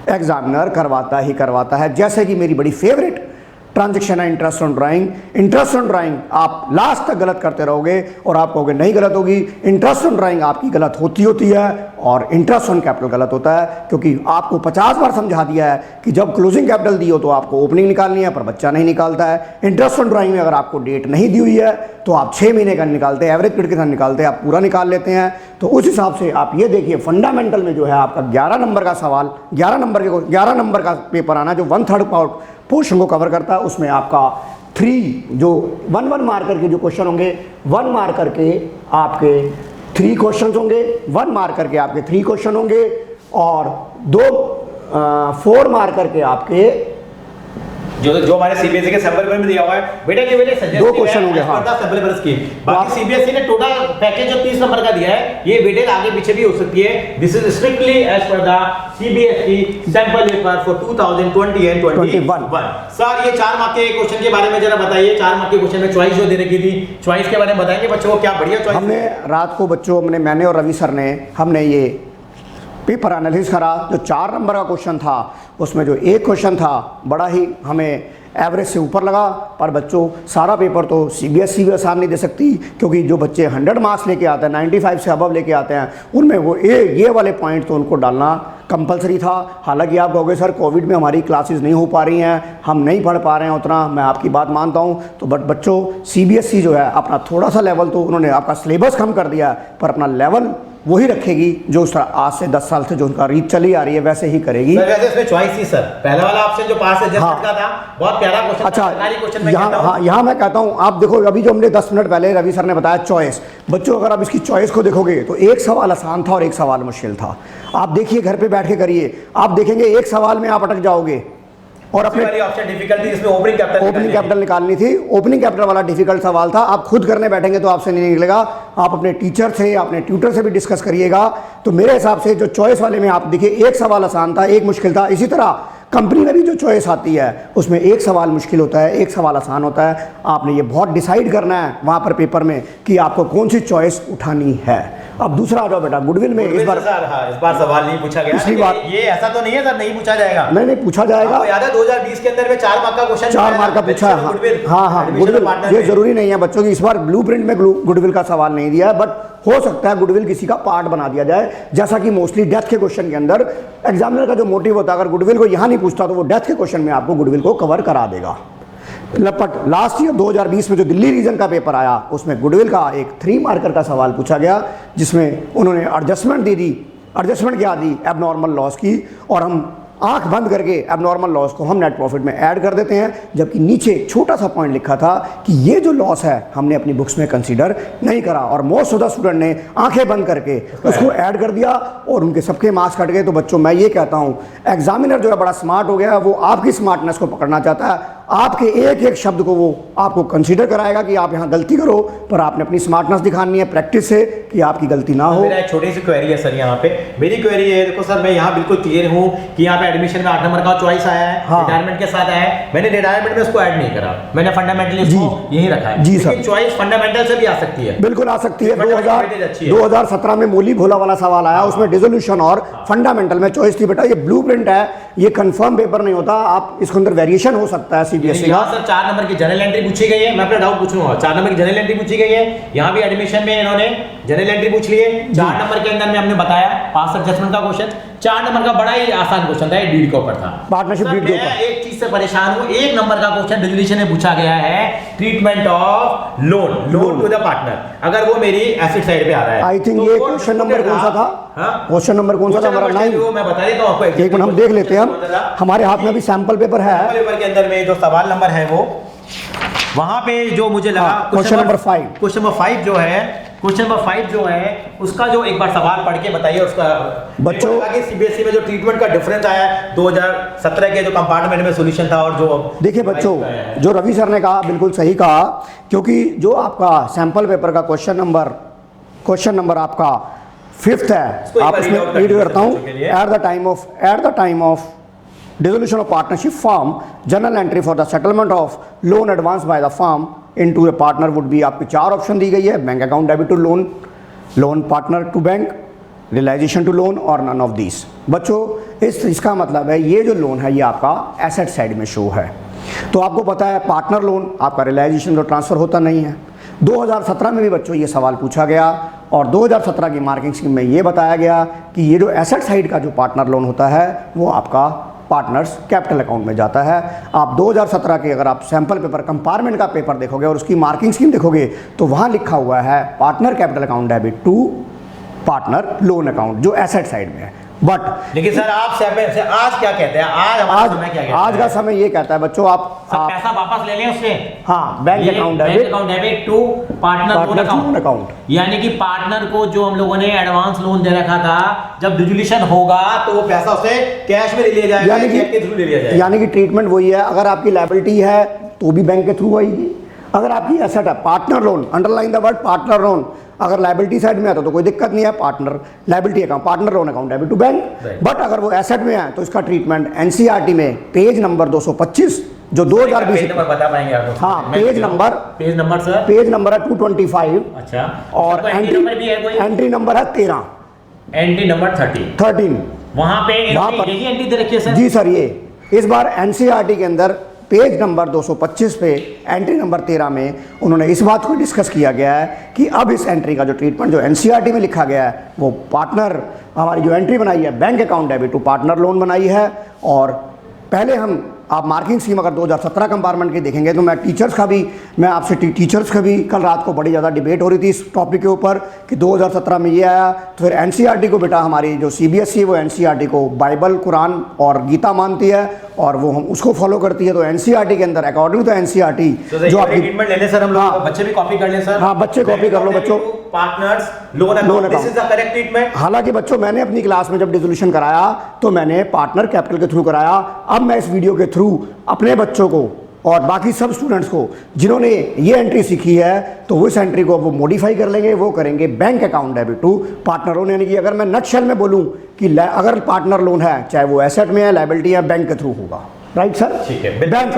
एग्जामिनर करवाता ही करवाता है। जैसे कि मेरी बड़ी फेवरेट ट्रांजैक्शन है interest on drawing. Interest on drawing आप लास्ट तक गलत करते रहोगे और आप कहोगे नहीं गलत होगी। इंटरेस्ट ऑन ड्राइंग आपकी गलत होती है और इंटरेस्ट ऑन कैपिटल गलत होता है, क्योंकि आपको 50 बार समझा दिया है कि जब क्लोजिंग कैपिटल दी हो तो आपको ओपनिंग निकालनी है, पर बच्चा नहीं निकालता है। इंटरेस्ट ऑन ड्राइंग में अगर आपको डेट नहीं दी हुई है तो आप 6 महीने का निकालते हैं, एवरेज पीरियड के साथ निकालते हैं, आप पूरा निकाल लेते हैं। तो उस हिसाब से आप ये देखिए फंडामेंटल में जो है आपका 11 नंबर का सवाल, 11 नंबर का पेपर आना जो 1/3 पोर्शन को कवर करता है, उसमें आपका 3 जो 1 मार्कर के जो क्वेश्चन होंगे, 1 मार्कर के आपके 3 क्वेश्चन होंगे, 1 मार्कर के आपके 3 क्वेश्चन होंगे और 4 मार्कर के आपके जो हमारे सीबीएसई के सैंपल पेपर में दिया हुआ है बेटा के बेटे सजेस्ट 2 क्वेश्चन होंगे। हाँ, सैंपल पेपर स्कीम बाकी सीबीएसई ने टोटल पैकेज जो 30 नंबर का दिया है ये बेटे आगे पीछे भी हो सकती है। This is strictly as per the CBSE sample paper for 2020 and 21। Sir ये 4 मार्क के क्वेश्चन के बारे में जरा बताइए। 4 मार्क के क्वेश्चन में चॉइस जो देने की थी, चॉइस के बारे में बताएंगे बच्चों को, क्या बढ़िया चॉइस। हमने रात को बच्चों मैंने और रवि सर ने हमने ये पेपर एनालिसिस करा। जो 4 नंबर का क्वेश्चन था उसमें जो एक क्वेश्चन था बड़ा ही हमें एवरेज से ऊपर लगा, पर बच्चों सारा पेपर तो सीबीएसई भी आसान नहीं दे सकती, क्योंकि जो बच्चे 100 मार्क्स लेके आते हैं, 95 से अबव लेके आते हैं, उनमें वो ये वाले पॉइंट तो उनको डालना कंपलसरी था। हालांकि आप कहोगे सर कोविड में हमारी क्लासेस नहीं हो पा रही हैं, हम नहीं पढ़ पा रहे हैं उतना, मैं आपकी बात मानता हूं। तो बट बच्चों सीबीएसई जो है अपना थोड़ा सा लेवल तो उन्होंने आपका सिलेबस कम कर दिया है, पर अपना लेवल वही रखेगी जो आज से 10 साल से जो उनका रीत चली आ रही है वैसे ही करेगी। सर वैसे इसमें चॉइस थी सर, पहला वाला ऑप्शन जो पास एडजस्टमेंट का था बहुत प्यारा क्वेश्चन। अच्छा यहाँ मैं कहता हूँ, आप देखो अभी जो हमने 10 मिनट पहले रवि सर ने बताया चॉइस, बच्चों अगर आप इसकी चॉइस को देखोगे तो एक सवाल आसान था और एक सवाल मुश्किल था। आप देखिए घर पे बैठ के करिए, आप देखेंगे एक सवाल में आप अटक जाओगे और अपने ऑप्शन डिफिकल्टी इसमें ओपनिंग कैपिटल निकालनी थी। ओपनिंग कैपिटल वाला डिफिकल्ट सवाल था, आप खुद करने बैठेंगे तो आपसे नहीं निकलेगा। आप अपने टीचर से, अपने ट्यूटर से भी डिस्कस करिएगा। तो मेरे हिसाब से जो चॉइस वाले में आप देखिए एक सवाल आसान था, एक मुश्किल था। इसी तरह कंपनी में भी जो चॉइस आती है उसमें एक सवाल मुश्किल होता है, एक सवाल आसान होता है। आपने ये बहुत डिसाइड करना है वहाँ पर पेपर में कि आपको कौन सी चॉइस उठानी है। अब दूसरा आ जाओ बेटा गुडविल में। इस बार सवाल नहीं पूछा गया, पिछली बार ये ऐसा तो नहीं है सर नहीं पूछा जाएगा। नहीं पूछा जाएगा। याद है 2020 के अंदर में 4 मार्क का क्वेश्चन, 4 मार्क का पूछा है। हाँ गुडविल ये जरूरी नहीं है बच्चों की, इस बार ब्लूप्रिंट में गुडविल का सवाल नहीं दिया है, बट हो सकता है गुडविल किसी का पार्ट बना दिया जाए, जैसा कि मोस्टली डेथ के क्वेश्चन के अंदर एग्जामिनर का जो मोटिव होता है, अगर गुडविल को यहाँ नहीं पूछता तो वो डेथ के क्वेश्चन में आपको गुडविल को कवर करा देगा। लपट लास्ट ईयर 2020 में जो दिल्ली रीजन का पेपर आया उसमें गुडविल का एक 3 मार्कर का सवाल पूछा गया, जिसमें उन्होंने एडजस्टमेंट दी। एडजस्टमेंट क्या दी? एबनॉर्मल लॉस की, और हम आंख बंद करके एबनॉर्मल लॉस को हम नेट प्रॉफिट में ऐड कर देते हैं, जबकि नीचे छोटा सा पॉइंट लिखा था कि ये जो लॉस है हमने अपनी बुक्स में कंसीडर नहीं करा, और मोस्ट ऑफ द स्टूडेंट ने आंखें बंद करके उसको ऐड कर दिया और उनके सबके मार्क्स कट गए। तो बच्चों मैं ये कहता हूँ एग्जामिनर जो है बड़ा स्मार्ट हो गया है, वो आपकी स्मार्टनेस को पकड़ना चाहता है, आपके एक एक शब्द को वो आपको कंसीडर कराएगा कि आप यहाँ गलती करो, पर आपने अपनी स्मार्टनेस दिखानी है प्रैक्टिस से कि आपकी गलती ना हो। मेरा एक छोटी सी क्वेरी है सर यहाँ पे, मेरी क्वेरी है, देखो सर मैं यहाँ बिल्कुल क्लियर हूँ कि यहाँ पे एडमिशन में 8 नंबर का चॉइस आया है, रिटायरमेंट के साथ आया है, मैंने रिटायरमेंट में उसको ऐड नहीं करा, मैंने फंडामेंटली उसको यही रखा है। जी सर, चॉइस फंडामेंटल से भी आ सकती है, बिल्कुल आ सकती है। 2017 में मोली भोला वाला सवाल आया, उसमें डिसोल्यूशन और फंडामेंटल में चॉइस थी। बेटा ये ब्लूप्रिंट है, ये कंफर्म पेपर नहीं होता, आप इसके अंदर वेरिएशन हो सकता है सीबीएसई का। सर 4 नंबर की जनरल एंट्री पूछी गई है, मैं अपना डाउट पूछूंगा। 4 नंबर की जनरल एंट्री पूछी गई है, यहाँ भी एडमिशन में इन्होंने जनरल एंट्री पूछ ली है। 4 नंबर के अंदर में हमने बताया पास एडजस्टमेंट का क्वेश्चन, 4 नंबर का बड़ा ही आसान क्वेश्चन था, डीड के ऊपर था, पार्टनरशिप डीड के ऊपर। एक चीज से परेशान हूं, 1 नंबर का क्वेश्चन रेजोल्यूशन में पूछा गया है, treatment of loan to the partner, अगर वो मेरी एसेट साइड पे आ रहा है। आई थिंक ये क्वेश्चन नंबर कौन सा था? क्वेश्चन नंबर कौन सा था हमारा? 9। मैं बता देता हूं आपको, एक मिनट हम देख लेते हैं, हमारे हाथ में भी सैंपल पेपर है। पेपर के अंदर में जो सवाल नंबर है वो वहां पे जो मुझे लगा क्वेश्चन नंबर 5, क्वेश्चन नंबर 5 जो है, क्वेश्चन नंबर 5 जो है उसका जो एक बार सवाल पढ़ के बताइए उसका। बच्चों आगे सीबीएसई में जो ट्रीटमेंट का डिफरेंस आया है 2017 के जो कंपार्टमेंट में सॉल्यूशन था और जो देखिए बच्चों जो रवि सर ने कहा बिल्कुल सही कहा, क्योंकि जो आपका सैंपल पेपर का क्वेश्चन नंबर आपका 5th है, आप उसमें रीड करता हूँ। At the time of dissolution of partnership firm, journal entry for the settlement of loan advanced by the firm into a partner would be, आपकी 4 ऑप्शन दी गई है, bank account debit to loan, loan partner to bank, realisation to loan और none of these. बच्चों इसका मतलब है ये जो लोन है ये आपका एसेट साइड में शो है। तो आपको पता है पार्टनर लोन आपका रियलाइजेशन तो ट्रांसफ़र होता नहीं है। 2017 में भी बच्चों ये सवाल पूछा गया और 2017 की मार्किंग स्कीम में ये बताया गया कि ये जो एसेट साइड का जो पार्टनर लोन होता है वो आपका पार्टनर्स कैपिटल अकाउंट में जाता है। आप 2017 के अगर आप सैंपल पेपर कंपार्टमेंट का पेपर देखोगे और उसकी मार्किंग स्कीम देखोगे तो वहाँ लिखा हुआ है partner capital account debit to partner loan account जो एसेट साइड में है। बट लेकिन सर आप से आज क्या कहते हैं, आज समय क्या कहता है? आज का समय ये कहता है बच्चों आप पैसा वापस ले लें उससे। हाँ, bank account debit to partner loan account, यानी कि पार्टनर को जो हम लोगों ने एडवांस लोन दे रखा था जब डिसोल्यूशन होगा तो वो पैसा उसे कैश में ले लिया जाएगा, चेक के थ्रू ले लिया जाएगा। यानी कि ट्रीटमेंट वही है, अगर आपकी लायबिलिटी है तो भी बैंक के थ्रू आएगी, अगर आपकी एसेट है partner loan, underline the word partner loan, अगर लायबिलिटी साइड में है तो कोई दिक्कत नहीं है, partner liability account partner loan account debit to bank. But अगर वो एसेट में है तो इसका ट्रीटमेंट एनसीईआरटी में पेज नंबर 225 जो 2020 नंबर बता पाएंगे आप? हाँ, page number sir page number है 225। अच्छा, और एंट्री नंबर है 13, एंट्री नंबर 13 वहाँ पे एंट्री दे रखी है सर। जी सर, ये इस बार एनसीईआरटी के अंदर पेज नंबर 225 पे एंट्री नंबर 13 में उन्होंने इस बात को डिस्कस किया गया है कि अब इस एंट्री का जो ट्रीटमेंट जो एनसीईआरटी में लिखा गया है वो पार्टनर हमारी जो एंट्री बनाई है bank account debit to partner loan बनाई है। और पहले हम आप मार्किंग स्कीम अगर 2017 कंपार्टमेंट की देखेंगे तो मैं आपसे टीचर्स का भी कल रात को बड़ी ज़्यादा डिबेट हो रही थी इस टॉपिक के ऊपर कि 2017 में ये आया तो फिर एनसीईआरटी को बेटा हमारी जो सीबीएसई वो एनसीईआरटी को बाइबल कुरान और गीता मानती है और वो हम उसको फॉलो करती है। तो एनसीईआरटी के अंदर अकॉर्डिंग टू एनसीईआरटी जो आपकी ट्रीटमेंट लेने सर हम लोग बच्चे भी कॉपी कर लें सर। हाँ, बच्चे कॉपी कर लो बच्चों, partners loan account, this is the correct treatment. हालांकि बच्चों मैंने अपनी क्लास में जब डिसोल्यूशन कराया तो मैंने पार्टनर कैपिटल के थ्रू कराया। अब मैं इस वीडियो के थ्रू अपने बच्चों को और बाकी सब स्टूडेंट्स को जिन्होंने ये एंट्री सीखी है तो वो इस एंट्री को वो मॉडिफाई कर लेंगे, वो करेंगे bank account debit to partner loan. यानी कि अगर मैं नटशेल में बोलूं कि अगर पार्टनर लोन है चाहे वो एसेट में है लायबिलिटी है बैंक के थ्रू होगा। राइट सर, ठीक है, बैंक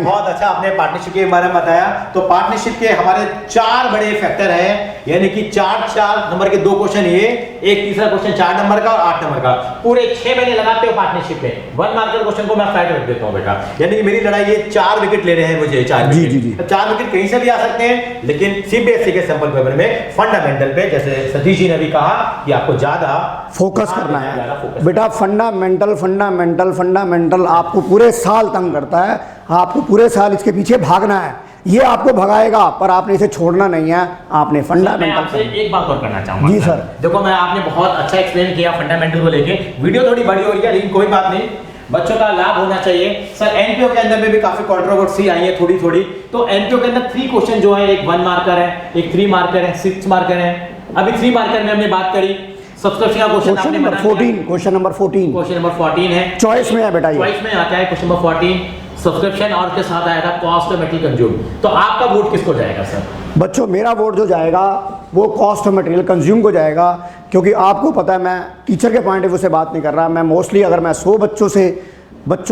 बहुत अच्छा आपने पार्टनरशिप के बारे में बताया। तो पार्टनरशिप के हमारे 4 बड़े फैक्टर हैं, यानी कि 4 नंबर के 2 क्वेश्चन ये, एक तीसरा क्वेश्चन 4 नंबर का और 8 नंबर का। पूरे 6 महीने लगाते हो पार्टनरशिप में, 1 मार्क के क्वेश्चन को मैं साइड रख देता हूं बेटा। यानी कि मेरी लड़ाई ये 4 विकेट ले रहे हैं मुझे, 4 जी विकेट। जी। 4 विकेट कहीं से भी आ सकते हैं, लेकिन सीबीएसई के सैंपल पेपर में फंडामेंटल पे जैसे सतीश जी ने भी कहा कि आपको ज्यादा फोकस करना है बेटा। फंडामेंटल आपको पूरे साल तंग करता है, आपको पूरे साल इसके पीछे भागना है, ये आपको भगाएगा पर आपने इसे छोड़ना नहीं है, आपने फंडामेंटल। मैं आपसे एक बात और करना चाहूंगा जी सर। देखो मैं आपने बहुत अच्छा एक्सप्लेन किया फंडामेंटल को लेके, वीडियो थोड़ी बड़ी हो रही है लेकिन कोई बात नहीं, बच्चों का लाभ होना चाहिए। सर एनपीओ के अंदर में भी काफी कंट्रोवर्सी आई है थोड़ी थोड़ी। तो एनपीओ के अंदर 3 क्वेश्चन जो है, एक 1 मार्कर है, एक 3 मार्कर है, 6 मार्कर है। अभी 3 मार्कर में हमने बात करी, सब्सक्रिप्शन का क्वेश्चन नंबर 14 है, चॉइस में है बेटा, ये चॉइस में आता है क्वेश्चन नंबर 14 सब्सक्रिप्शन और के साथ आया था कॉस्ट ऑफ मटेरियल कंज्यूम। तो आपका वोट किसको जाएगा सर? बच्चों मेरा वोट जो जाएगा वो कॉस्ट ऑफ मटेरियल कंज्यूम को जाएगा, क्योंकि आपको पता है मैं टीचर के पॉइंट ऑफ व्यू से बात नहीं कर रहा। मैं मोस्टली अगर मैं 100 बच्चों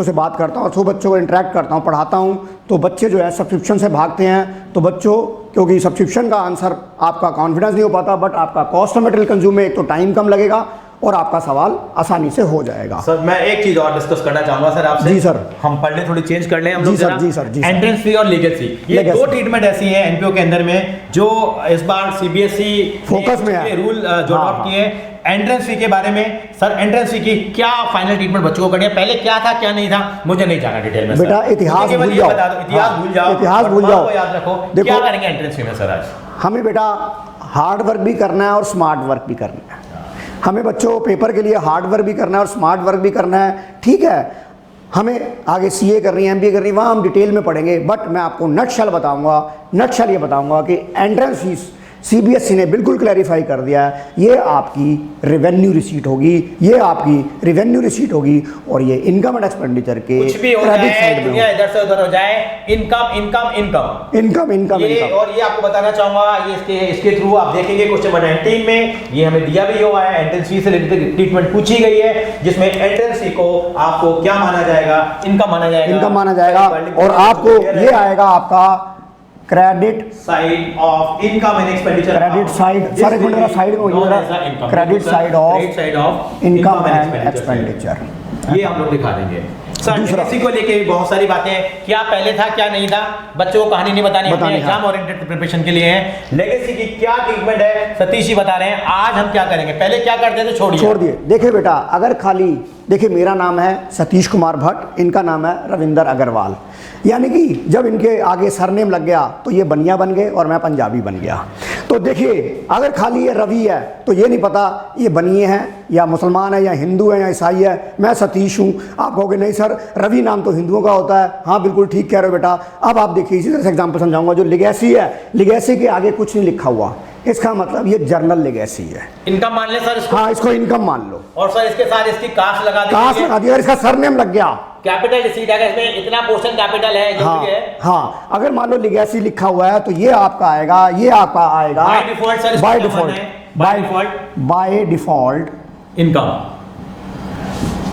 से बात करता हूँ, 100 बच्चों को इंटरेक्ट करता हूँ, पढ़ाता हूँ, तो बच्चे जो है सब्सक्रिप्शन से भागते हैं। तो बच्चों क्योंकि सब्सक्रिप्शन का आंसर आपका कॉन्फिडेंस नहीं हो पाता, बट आपका कॉस्ट ऑफ मटेरियल कंज्यूम में एक तो टाइम कम लगेगा और आपका सवाल आसानी से हो जाएगा। सर मैं एक चीज और डिस्कस करना चाहूंगा सर आपसे। जी सर। हम पढ़ने थोड़ी चेंज कर लें हम लोग। जी सर। एंट्रेंस फी और लीगल फी, ये 2 ट्रीटमेंट ऐसी हैं एनपीओ के अंदर में जो इस बार सीबीएसई फोकस में है, रूल जो अडॉप्ट किए। एंट्रेंस फी के बारे में सर, एंट्रेंस फी की क्या फाइनल ट्रीटमेंट बच्चों को करनी है, पहले क्या था क्या नहीं था, मुझे नहीं जाना डिटेल में बेटा। इतिहास भूल जाओ, इतिहास भूल जाओ, याद रखो। क्या करेंगे एंट्रेंस फी में सर आज? हमें बेटा हार्ड वर्क भी करना है और स्मार्ट वर्क भी करना है। हमें बच्चों पेपर के लिए हार्ड वर्क भी करना है और स्मार्ट वर्क भी करना है, ठीक है। हमें आगे सीए करनी है, एमबीए करनी है, वहाँ हम डिटेल में पढ़ेंगे। बट मैं आपको नटशेल ये बताऊंगा कि एंट्रेंस फीस सीबीएसई ने बिल्कुल क्लैरिफाई कर दिया है, ये आपकी रेवेन्यू रिसीट होगी, और ये इनकम एंड एक्सपेंडिचर के कुछ भी हो जाए, दुनिया इधर से उधर हो जाए, इनकम। और ये आपको बताना चाहूंगा, ये इसके थ्रू आप देखेंगे क्वेश्चन नंबर 19 में ये हमें दिया भी हुआ है, एंट्रेंस फी से रिलेटेड ट्रीटमेंट पूछी गई है, जिसमें एंट्रेंस फी को आपको क्या माना जाएगा? इनकम माना जाएगा। और आपको ये आएगा आपका credit side of income and expenditure. Credit side sir, एक मिनट साइड में credit side of income and expenditure. ये हम लोग दिखा देंगे। सर दूसरा- लेगेसी को लेके भी बहुत सारी बातें हैं, क्या पहले था क्या नहीं था, बच्चों को कहानी नहीं बतानी, बतानी, एग्जाम ओरिएंटेड प्रिपरेशन के लिए है। लेगेसी की क्या ट्रीटमेंट है सतीश जी बता रहे हैं, आज हम क्या करेंगे, पहले क्या करते थे छोड़ दिए। देखिए बेटा, अगर खाली देखिए, मेरा नाम है सतीश कुमार भट्ट, इनका नाम है रविंदर अग्रवाल, यानी कि जब इनके आगे सरनेम लग गया तो ये बनिया बन गए और मैं पंजाबी बन गया। तो देखिए, अगर खाली ये रवि है तो ये नहीं पता ये बनिए हैं या मुसलमान है या हिंदू है या ईसाई है। मैं सतीश हूँ। आप कहोगे नहीं सर, रवि नाम तो हिंदुओं का होता है। हाँ बिल्कुल ठीक कह रहे हो बेटा। अब आप देखिए, इसी तरह से एग्जाम्पल समझाऊंगा। जो लिगेसी है, लिगेसी के आगे कुछ नहीं लिखा हुआ, इसका मतलब ये जर्नल लिगेसी है। इनकम मान ले सर इसको। हाँ, इसको इनकम मान लो। और सर इसके साथ इसकी कास्ट लगा दी, कास्ट लगा दिया, इसका सरनेम लग गया। कैपिटल रिसीट है, इसमें इतना पोर्शन कैपिटल है जो हाँ, भी है। हाँ, अगर मान लो लिगेसी लिखा हुआ है तो ये आपका आएगा, ये आपका आएगा by default sir, by default, by default income.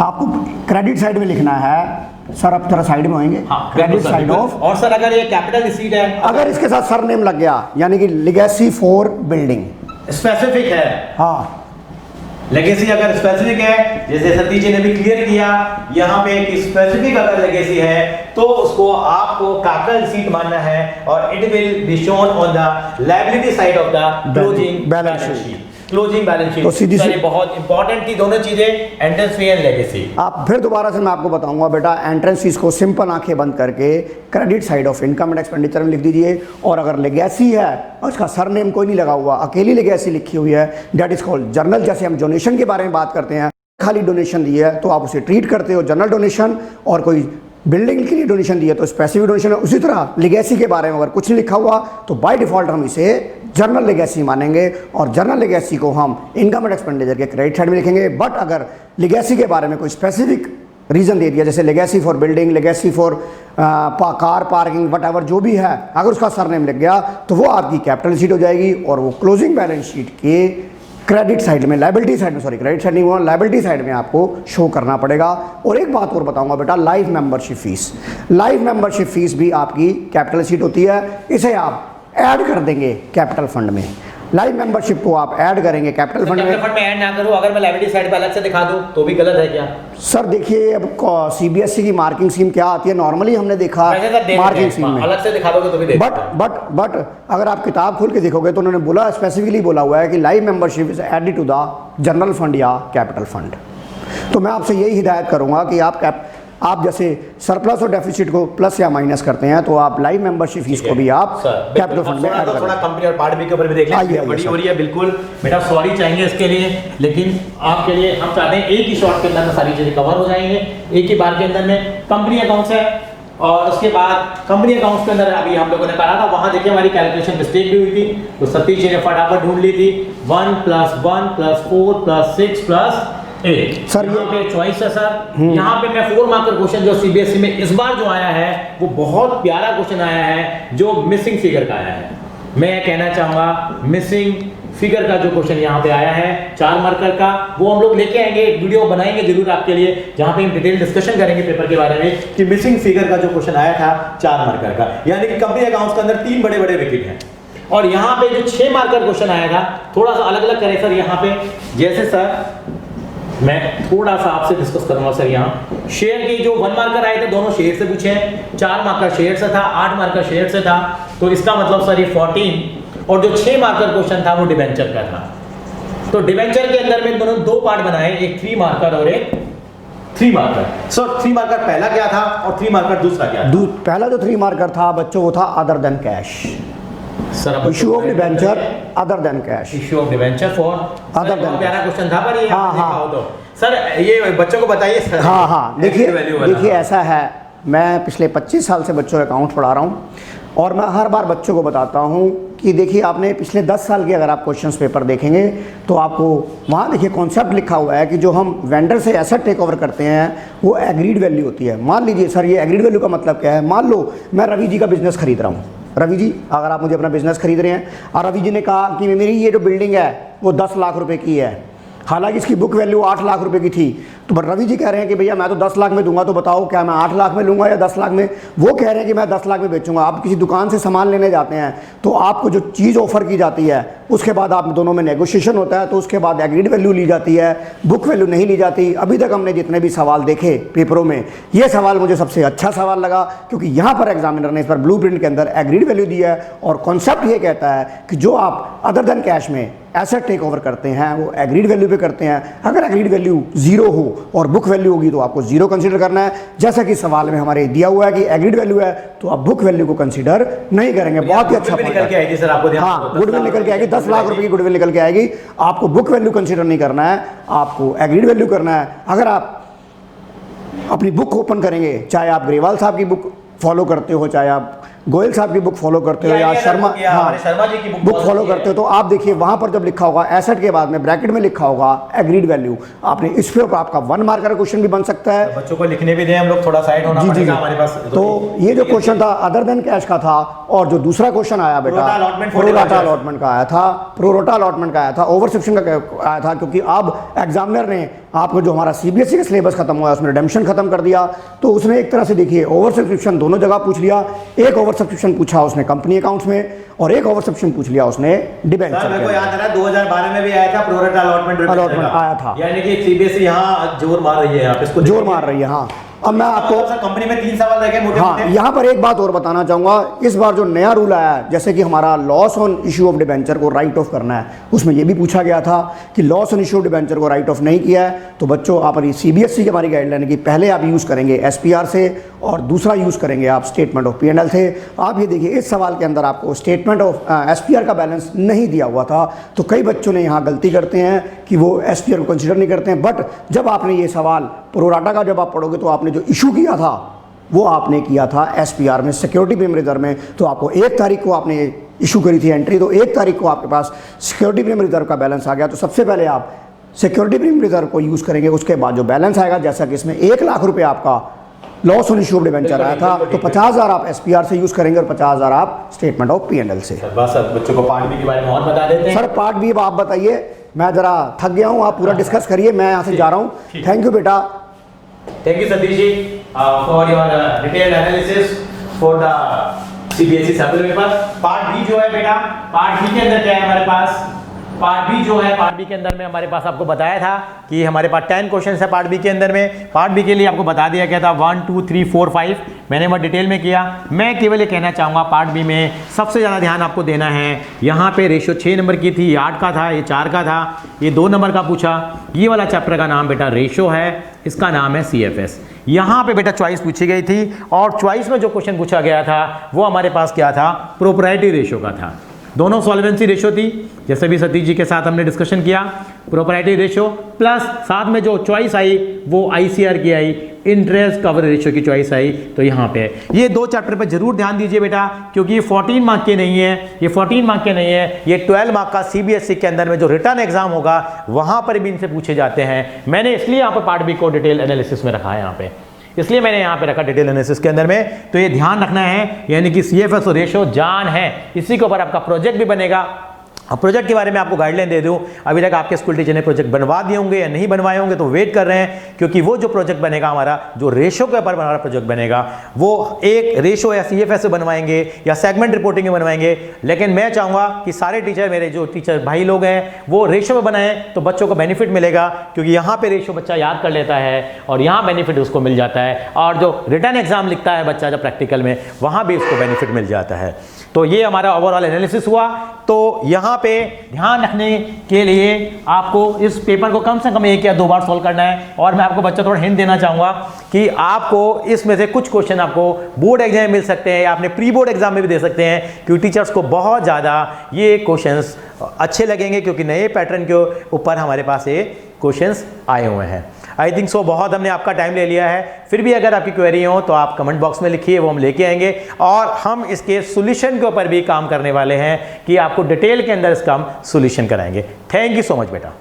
आपको क्रेडिट साइड में लिखना है सर। अब थोड़ा साइड में होंगे, क्रेडिट साइड ऑफ। और सर अगर ये कैपिटल रिसीट है, अगर इसके साथ सरनेम लग गया, यानी कि लिगेसी फॉर बिल्डिंग, स्पेसिफिक है। हाँ, लेगेसी अगर स्पेसिफिक है, जैसे सतीश जी ने भी क्लियर किया यहाँ पे कि स्पेसिफिक अगर लेगेसी है तो उसको आपको कैपिटल रिसीट मानना है और it will be shown on the liability side of the closing balance sheet. Closing balance sheet तो सीधी सी बहुत इंपॉर्टेंट थी दोनों चीजें, एंट्रेंस फी एंड लेगेसी। आप फिर दोबारा से मैं आपको बताऊंगा बेटा, एंट्रेंस फीस को सिंपल आंखें बंद करके credit side of income and expenditure में लिख दीजिए। और अगर लेगेसी है और उसका सरनेम कोई नहीं लगा हुआ, अकेली लेगेसी लिखी हुई है, दैट इज कॉल्ड जर्नल। जैसे हम डोनेशन के बारे में बात करते हैं, खाली डोनेशन दी है तो आप उसे ट्रीट करते हो जनरल डोनेशन, और कोई बिल्डिंग के लिए डोनेशन दी है तो स्पेसिफिक डोनेशन है। उसी तरह लेगेसी के बारे में अगर कुछ नहीं लिखा हुआ तो बाय डिफॉल्ट हम इसे जर्नल लेगेसी मानेंगे और जर्नल लेगेसी को हम इनकम एंड एक्सपेंडिचर के क्रेडिट साइड में लिखेंगे। बट अगर लेगेसी के बारे में कोई स्पेसिफिक रीज़न दे दिया, जैसे legacy for building, legacy for car parking, what ever जो भी है, अगर उसका सरनेम लिख गया तो वो आपकी कैपिटल शीट हो जाएगी और वो क्लोजिंग बैलेंस शीट के क्रेडिट साइड में, लायबिलिटी साइड में, सॉरी क्रेडिट साइड नहीं हुआ, लायबिलिटी साइड में आपको शो करना पड़ेगा। और एक बात और बताऊंगा बेटा, life membership fees, life membership fees भी आपकी कैपिटल शीट होती है। इसे आप ऐड कर देंगे कैपिटल फंड में। लाइफ मेंबरशिप को आप ऐड करेंगे कैपिटल फंड में। फंड में ऐड ना करूं, अगर मैं लायबिलिटी साइड पे अलग से दिखा दूं तो भी गलत है क्या? सर देखिए, अब सीबीएसई की मार्किंग स्कीम क्या आती है, नॉर्मली हमने देखा मार्किंग स्कीम में अलग से दिखा दोगे तो भी देख। बट अगर आप किताब खोल के देखोगे तो उन्होंने बोला, स्पेसिफिकली बोला हुआ है कि life membership is added to the general fund या कैपिटल फंड। तो मैं आपसे यही हिदायत करूंगा कि आप जैसे सरप्लस और डेफिसिट को प्लस या माइनस करते हैं तो आप लाइफ मेंबरशिप फीस को भी आप कैपिटल फंड में ऐड करें। थोड़ा कंपनी और पार्ट बी के ऊपर भी देख लें, बड़ी हो रही है बिल्कुल बेटा, सॉरी चाहेंगे इसके लिए, लेकिन आपके लिए हम चाहते हैं एक ही शॉट के अंदर में सारी चीजें कवर हो जाएंगे। एक ही बार के अंदर में कंपनी अकाउंट्स है और उसके बाद कंपनी अकाउंट्स के अंदर अभी हम लोगों ने करा था, वहां देखिए हमारी कैलकुलेशन मिस्टेक भी हुई थी, तो सतीश जी ने फटाफट ढूंढ ली थी 1 + 1 + 4 + 6 + 8। सर यहाँ पे चॉइस है सर, यहाँ पे मैं 4 मार्कर क्वेश्चन जो सीबीएसई में इस बार जो आया है वो बहुत प्यारा क्वेश्चन आया है जो मिसिंग फिगर का आया है। मैं कहना चाहूंगा मिसिंग फिगर का जो क्वेश्चन यहाँ पे आया है 4 मार्कर का, वो हम लोग लेके आएंगे, एक वीडियो बनाएंगे जरूर आपके लिए जहाँ पे हम डिटेल डिस्कशन करेंगे पेपर के बारे में कि मिसिंग फिगर का जो क्वेश्चन आया था 4 मार्कर का, यानी कि कंपनी अकाउंट्स के अंदर 3 बड़े बड़े विकेट हैं। और यहाँ पे जो 6 मार्कर क्वेश्चन आया था थोड़ा सा अलग अलग करें सर। यहाँ पे जैसे सर मैं थोड़ा सा आपसे डिस्कस करूंगा सर, यहाँ शेयर की जो 1 मार्कर आए थे दोनों शेयर से पूछे, 4 मार्कर शेयर से था, 8 मार्कर शेयर से था, तो इसका मतलब सर ये 14, और जो 6 मार्कर क्वेश्चन था वो डिबेंचर का था। तो डिबेंचर के अंदर में दोनों 2 पार्ट बनाए, एक 3 मार्कर और एक 3 मार्कर। सर 3 मार्कर पहला क्या था और 3 मार्कर दूसरा क्या था? पहला जो 3 मार्कर था बच्चों वो था other than cash, issue of debenture other than cash, issue of debenture for other than. प्यारा क्वेश्चन था पर ये हाँ, देखा हाँ। हो तो सर ये बच्चों को बताइए सर। हाँ, देखिए ऐसा है, मैं पिछले 25 साल से बच्चों के अकाउंट पढ़ा रहा हूँ और मैं हर बार बच्चों को बताता हूँ कि देखिए आपने पिछले 10 साल के अगर आप क्वेश्चंस पेपर देखेंगे तो आपको वहाँ देखिए कॉन्सेप्ट लिखा हुआ है कि जो हम वेंडर से एसेट टेक ओवर करते हैं वो एग्रीड वैल्यू होती है। मान लीजिए सर, ये एग्रीड वैल्यू का मतलब क्या है, मान लो मैं रवि जी का बिजनेस खरीद रहा हूँ। रवि जी, अगर आप मुझे अपना बिजनेस खरीद रहे हैं और रवि जी ने कहा कि मेरी ये जो बिल्डिंग है वो 10 लाख रुपए की है, हालांकि इसकी बुक वैल्यू 8 लाख रुपए की थी। तो रवि जी कह रहे हैं कि भैया मैं तो 10 लाख में दूंगा, तो बताओ क्या मैं 8 लाख में लूँगा या 10 लाख में। वो कह रहे हैं कि मैं 10 लाख में बेचूंगा। आप किसी दुकान से सामान लेने जाते हैं तो आपको जो चीज़ ऑफर की जाती है उसके बाद आप दोनों में नेगोशिएशन होता है, तो उसके बाद एग्रीड वैल्यू ली जाती है, बुक वैल्यू नहीं ली जाती। अभी तक हमने जितने भी सवाल देखे पेपरों में, ये सवाल मुझे सबसे अच्छा सवाल लगा, क्योंकि यहाँ पर एग्जामिनर ने इस पर ब्लूप्रिंट के अंदर एग्रीड वैल्यू दी है। और कॉन्सेप्ट ये कहता है कि जो आप अदर देन कैश में एसेट टेक ओवर करते हैं वो एग्रीड वैल्यू पे करते हैं। अगर एग्रीड वैल्यू 0 हो और बुक वैल्यू होगी तो आपको 0 कंसीडर करना है। जैसा कि सवाल में हमारे दिया हुआ है कि एग्रीड वैल्यू है तो आप बुक वैल्यू को कंसीडर नहीं करेंगे। बहुत ही अच्छा निकल के आएगी सर, आपको हाँ, गुडविल निकल के आएगी, 10 लाख रुपए की गुडविल निकल के आएगी। आपको बुक वैल्यू कंसीडर नहीं करना है, आपको एग्रीड वैल्यू करना है। अगर आप अपनी बुक ओपन करेंगे, चाहे आप ग्रेवाल साहब की बुक फॉलो करते हो, चाहे आप गोयल साहब की बुक फॉलो करते हो या शर्मा जी की बुक फॉलो करते हो, तो आप देखिए वहां पर जब लिखा होगा एसेट के बाद में ब्रैकेट में लिखा होगा एग्रीड वैल्यू, आपने इस पे आपका 1 मार्कर क्वेश्चन भी बन सकता है। बच्चों को लिखने भी दें हम लोग, थोड़ा साइड होना पड़ेगा हमारे पास। तो ये जो क्वेश्चन था अदर देन कैश का था, और जो दूसरा क्वेश्चन आया बेटा प्रोरोटा अलॉटमेंट का आया था, प्रोरोटा अलॉटमेंट का आया था, ओवर सेक्शन का आया था, क्योंकि अब एग्जामिनर ने आपको जो हमारा सीबीएसई का सिलेबस खत्म हुआ है उसमें रिडेम्पशन खत्म कर दिया। तो उसने एक तरह से देखिए ओवर सब्सक्रिप्शन दोनों जगह पूछ लिया। एक ओवर सब्सक्रिप्शन पूछा उसने कंपनी अकाउंट्स में और एक ओवर सब्सक्रिप्शन पूछ लिया उसने डिबेंचर। मेरे को याद आ रहा है 2012 में भी आया था प्रोरेटा अलॉटमेंट आया था, यानी कि सीबीएसई यहाँ जोर मार रही है, आप इसको जोर मार रही है। हाँ, अब मैं आपको कंपनी में 3 सवाल रखे मोटे हाँ, यहाँ पर एक बात और बताना चाहूँगा। इस बार जो नया रूल आया है, जैसे कि हमारा loss on issue of debenture को राइट ऑफ करना है, उसमें ये भी पूछा गया था कि loss on issue of debenture को राइट ऑफ नहीं किया है तो बच्चों आप सीबीएसई की हमारी गाइडलाइन की पहले आप यूज़ करेंगे एसपीआर से और दूसरा यूज़ करेंगे आप स्टेटमेंट ऑफ पी&एल से। आप ये देखिए इस सवाल के अंदर आपको स्टेटमेंट ऑफ एसपीआर का बैलेंस नहीं दिया हुआ था, तो कई बच्चों ने यहाँ गलती करते हैं कि वो एसपीआर को कंसिडर नहीं करते हैं। बट जब आपने ये सवाल प्रोराटा का जब आप पढ़ोगे तो आपने जो इशू किया था वो आपने किया था एसपीआर में, सिक्योरिटी प्रीमियम रिजर्व में। तो आपको 1 तारीख को आपने इशू करी थी एंट्री, तो 1 तारीख को आपके पास सिक्योरिटी प्रीमियम रिजर्व का बैलेंस आ गया। तो सबसे पहले आप सिक्योरिटी प्रीमियम रिजर्व को यूज़ करेंगे, उसके बाद जो बैलेंस आएगा, जैसा कि इसमें 1 लाख रुपये आपका loss on issue of debenture आया था, तो 50,000 आप एसपीआर से यूज़ करेंगे और 50,000 आप स्टेटमेंट ऑफ पी&एल से। बस सर बच्चों को पार्ट बी के बारे में और बता देते हैं। सर पार्ट बी आप बताइए, मैं ज़रा थक गया हूँ, आप पूरा डिस्कस करिए, मैं यहाँ से जा रहा हूँ। थैंक यू बेटा। Thank you Satish ji for your detailed analysis for the CBSE sample paper। Part B जो है बेटा, पार्ट बी के अंदर क्या है हमारे पास, पार्ट बी जो है पार्ट बी के अंदर में हमारे पास आपको बताया था कि हमारे पास 10 क्वेश्चन है पार्ट बी के अंदर में। पार्ट बी के लिए आपको बता दिया गया था 1 2 3 4 5, मैंने वह डिटेल में किया। मैं केवल ये कहना चाहूँगा पार्ट बी में सबसे ज़्यादा ध्यान आपको देना है। यहाँ पे रेशियो 6 नंबर की थी, 8 का था, ये 4 का था, ये 2 नंबर का पूछा। ये वाला चैप्टर का नाम बेटा रेशियो है, इसका नाम है CFS। यहाँ पे बेटा चॉइस पूछी गई थी और चॉइस में जो क्वेश्चन पूछा गया था वो हमारे पास क्या था, प्रोप्राइटरी रेशियो का था। दोनों सॉल्वेंसी रेशियो थी, जैसे भी सतीश जी के साथ हमने डिस्कशन किया, प्रोप्राइटरी रेशियो प्लस साथ में जो चॉइस आई वो ICR की आई, इंटरेस्ट कवर रेशियो की चॉइस आई। तो यहाँ पे ये 2 चैप्टर पे जरूर ध्यान दीजिए बेटा, क्योंकि ये 14 मार्क के नहीं है, ये 14 मार्क के नहीं है, ये 12 मार्क का CBSE के अंदर में जो रिटर्न एग्जाम होगा वहाँ पर भी इनसे पूछे जाते हैं। मैंने इसलिए यहाँ पर पार्ट बी को डिटेल एनालिसिस में रखा है, यहाँ पे इसलिए मैंने यहाँ पे रखा डिटेल एनालिसिस के अंदर में। तो ये ध्यान रखना है, यानी कि CFS और रेशो जान है, इसी के ऊपर आपका प्रोजेक्ट भी बनेगा। अब प्रोजेक्ट के बारे में आपको गाइडलाइन दे दूं, अभी तक आपके स्कूल टीचर ने प्रोजेक्ट बनवा दिए होंगे या नहीं बनवाए होंगे, तो वेट कर रहे हैं, क्योंकि वो जो प्रोजेक्ट बनेगा हमारा, जो रेशो के ऊपर हमारा प्रोजेक्ट बनेगा, वो एक रेशो या CFS से बनवाएंगे या सेगमेंट रिपोर्टिंग में बनवाएंगे। लेकिन मैं चाहूँगा कि सारे टीचर, मेरे जो टीचर भाई लोग हैं, वो रेशो में बनाएं, तो बच्चों को बेनिफिट मिलेगा, क्योंकि यहाँ पे रेशो बच्चा याद कर लेता है और यहाँ बेनिफिट उसको मिल जाता है, और जो रिटर्न एग्जाम लिखता है बच्चा जब प्रैक्टिकल में, वहाँ भी उसको बेनिफिट मिल जाता है। तो ये हमारा ओवरऑल एनालिसिस हुआ। तो यहाँ पे ध्यान रखने के लिए आपको इस पेपर को कम से कम 1 या 2 बार सॉल्व करना है। और मैं आपको बच्चा थोड़ा हिंट देना चाहूँगा कि आपको इसमें से कुछ क्वेश्चन आपको बोर्ड एग्जाम में मिल सकते हैं या आपने प्री बोर्ड एग्जाम में भी दे सकते हैं, क्योंकि टीचर्स को बहुत ज़्यादा ये क्वेश्चंस अच्छे लगेंगे, क्योंकि नए पैटर्न के ऊपर हमारे पास ये क्वेश्चंस आए हुए हैं। आई थिंक सो बहुत हमने आपका टाइम ले लिया है। फिर भी अगर आपकी क्वेरी हो तो आप कमेंट बॉक्स में लिखिए, वो हम लेके आएंगे और हम इसके सॉल्यूशन के ऊपर भी काम करने वाले हैं कि आपको डिटेल के अंदर इसका हम सॉल्यूशन कराएंगे। थैंक यू सो मच बेटा।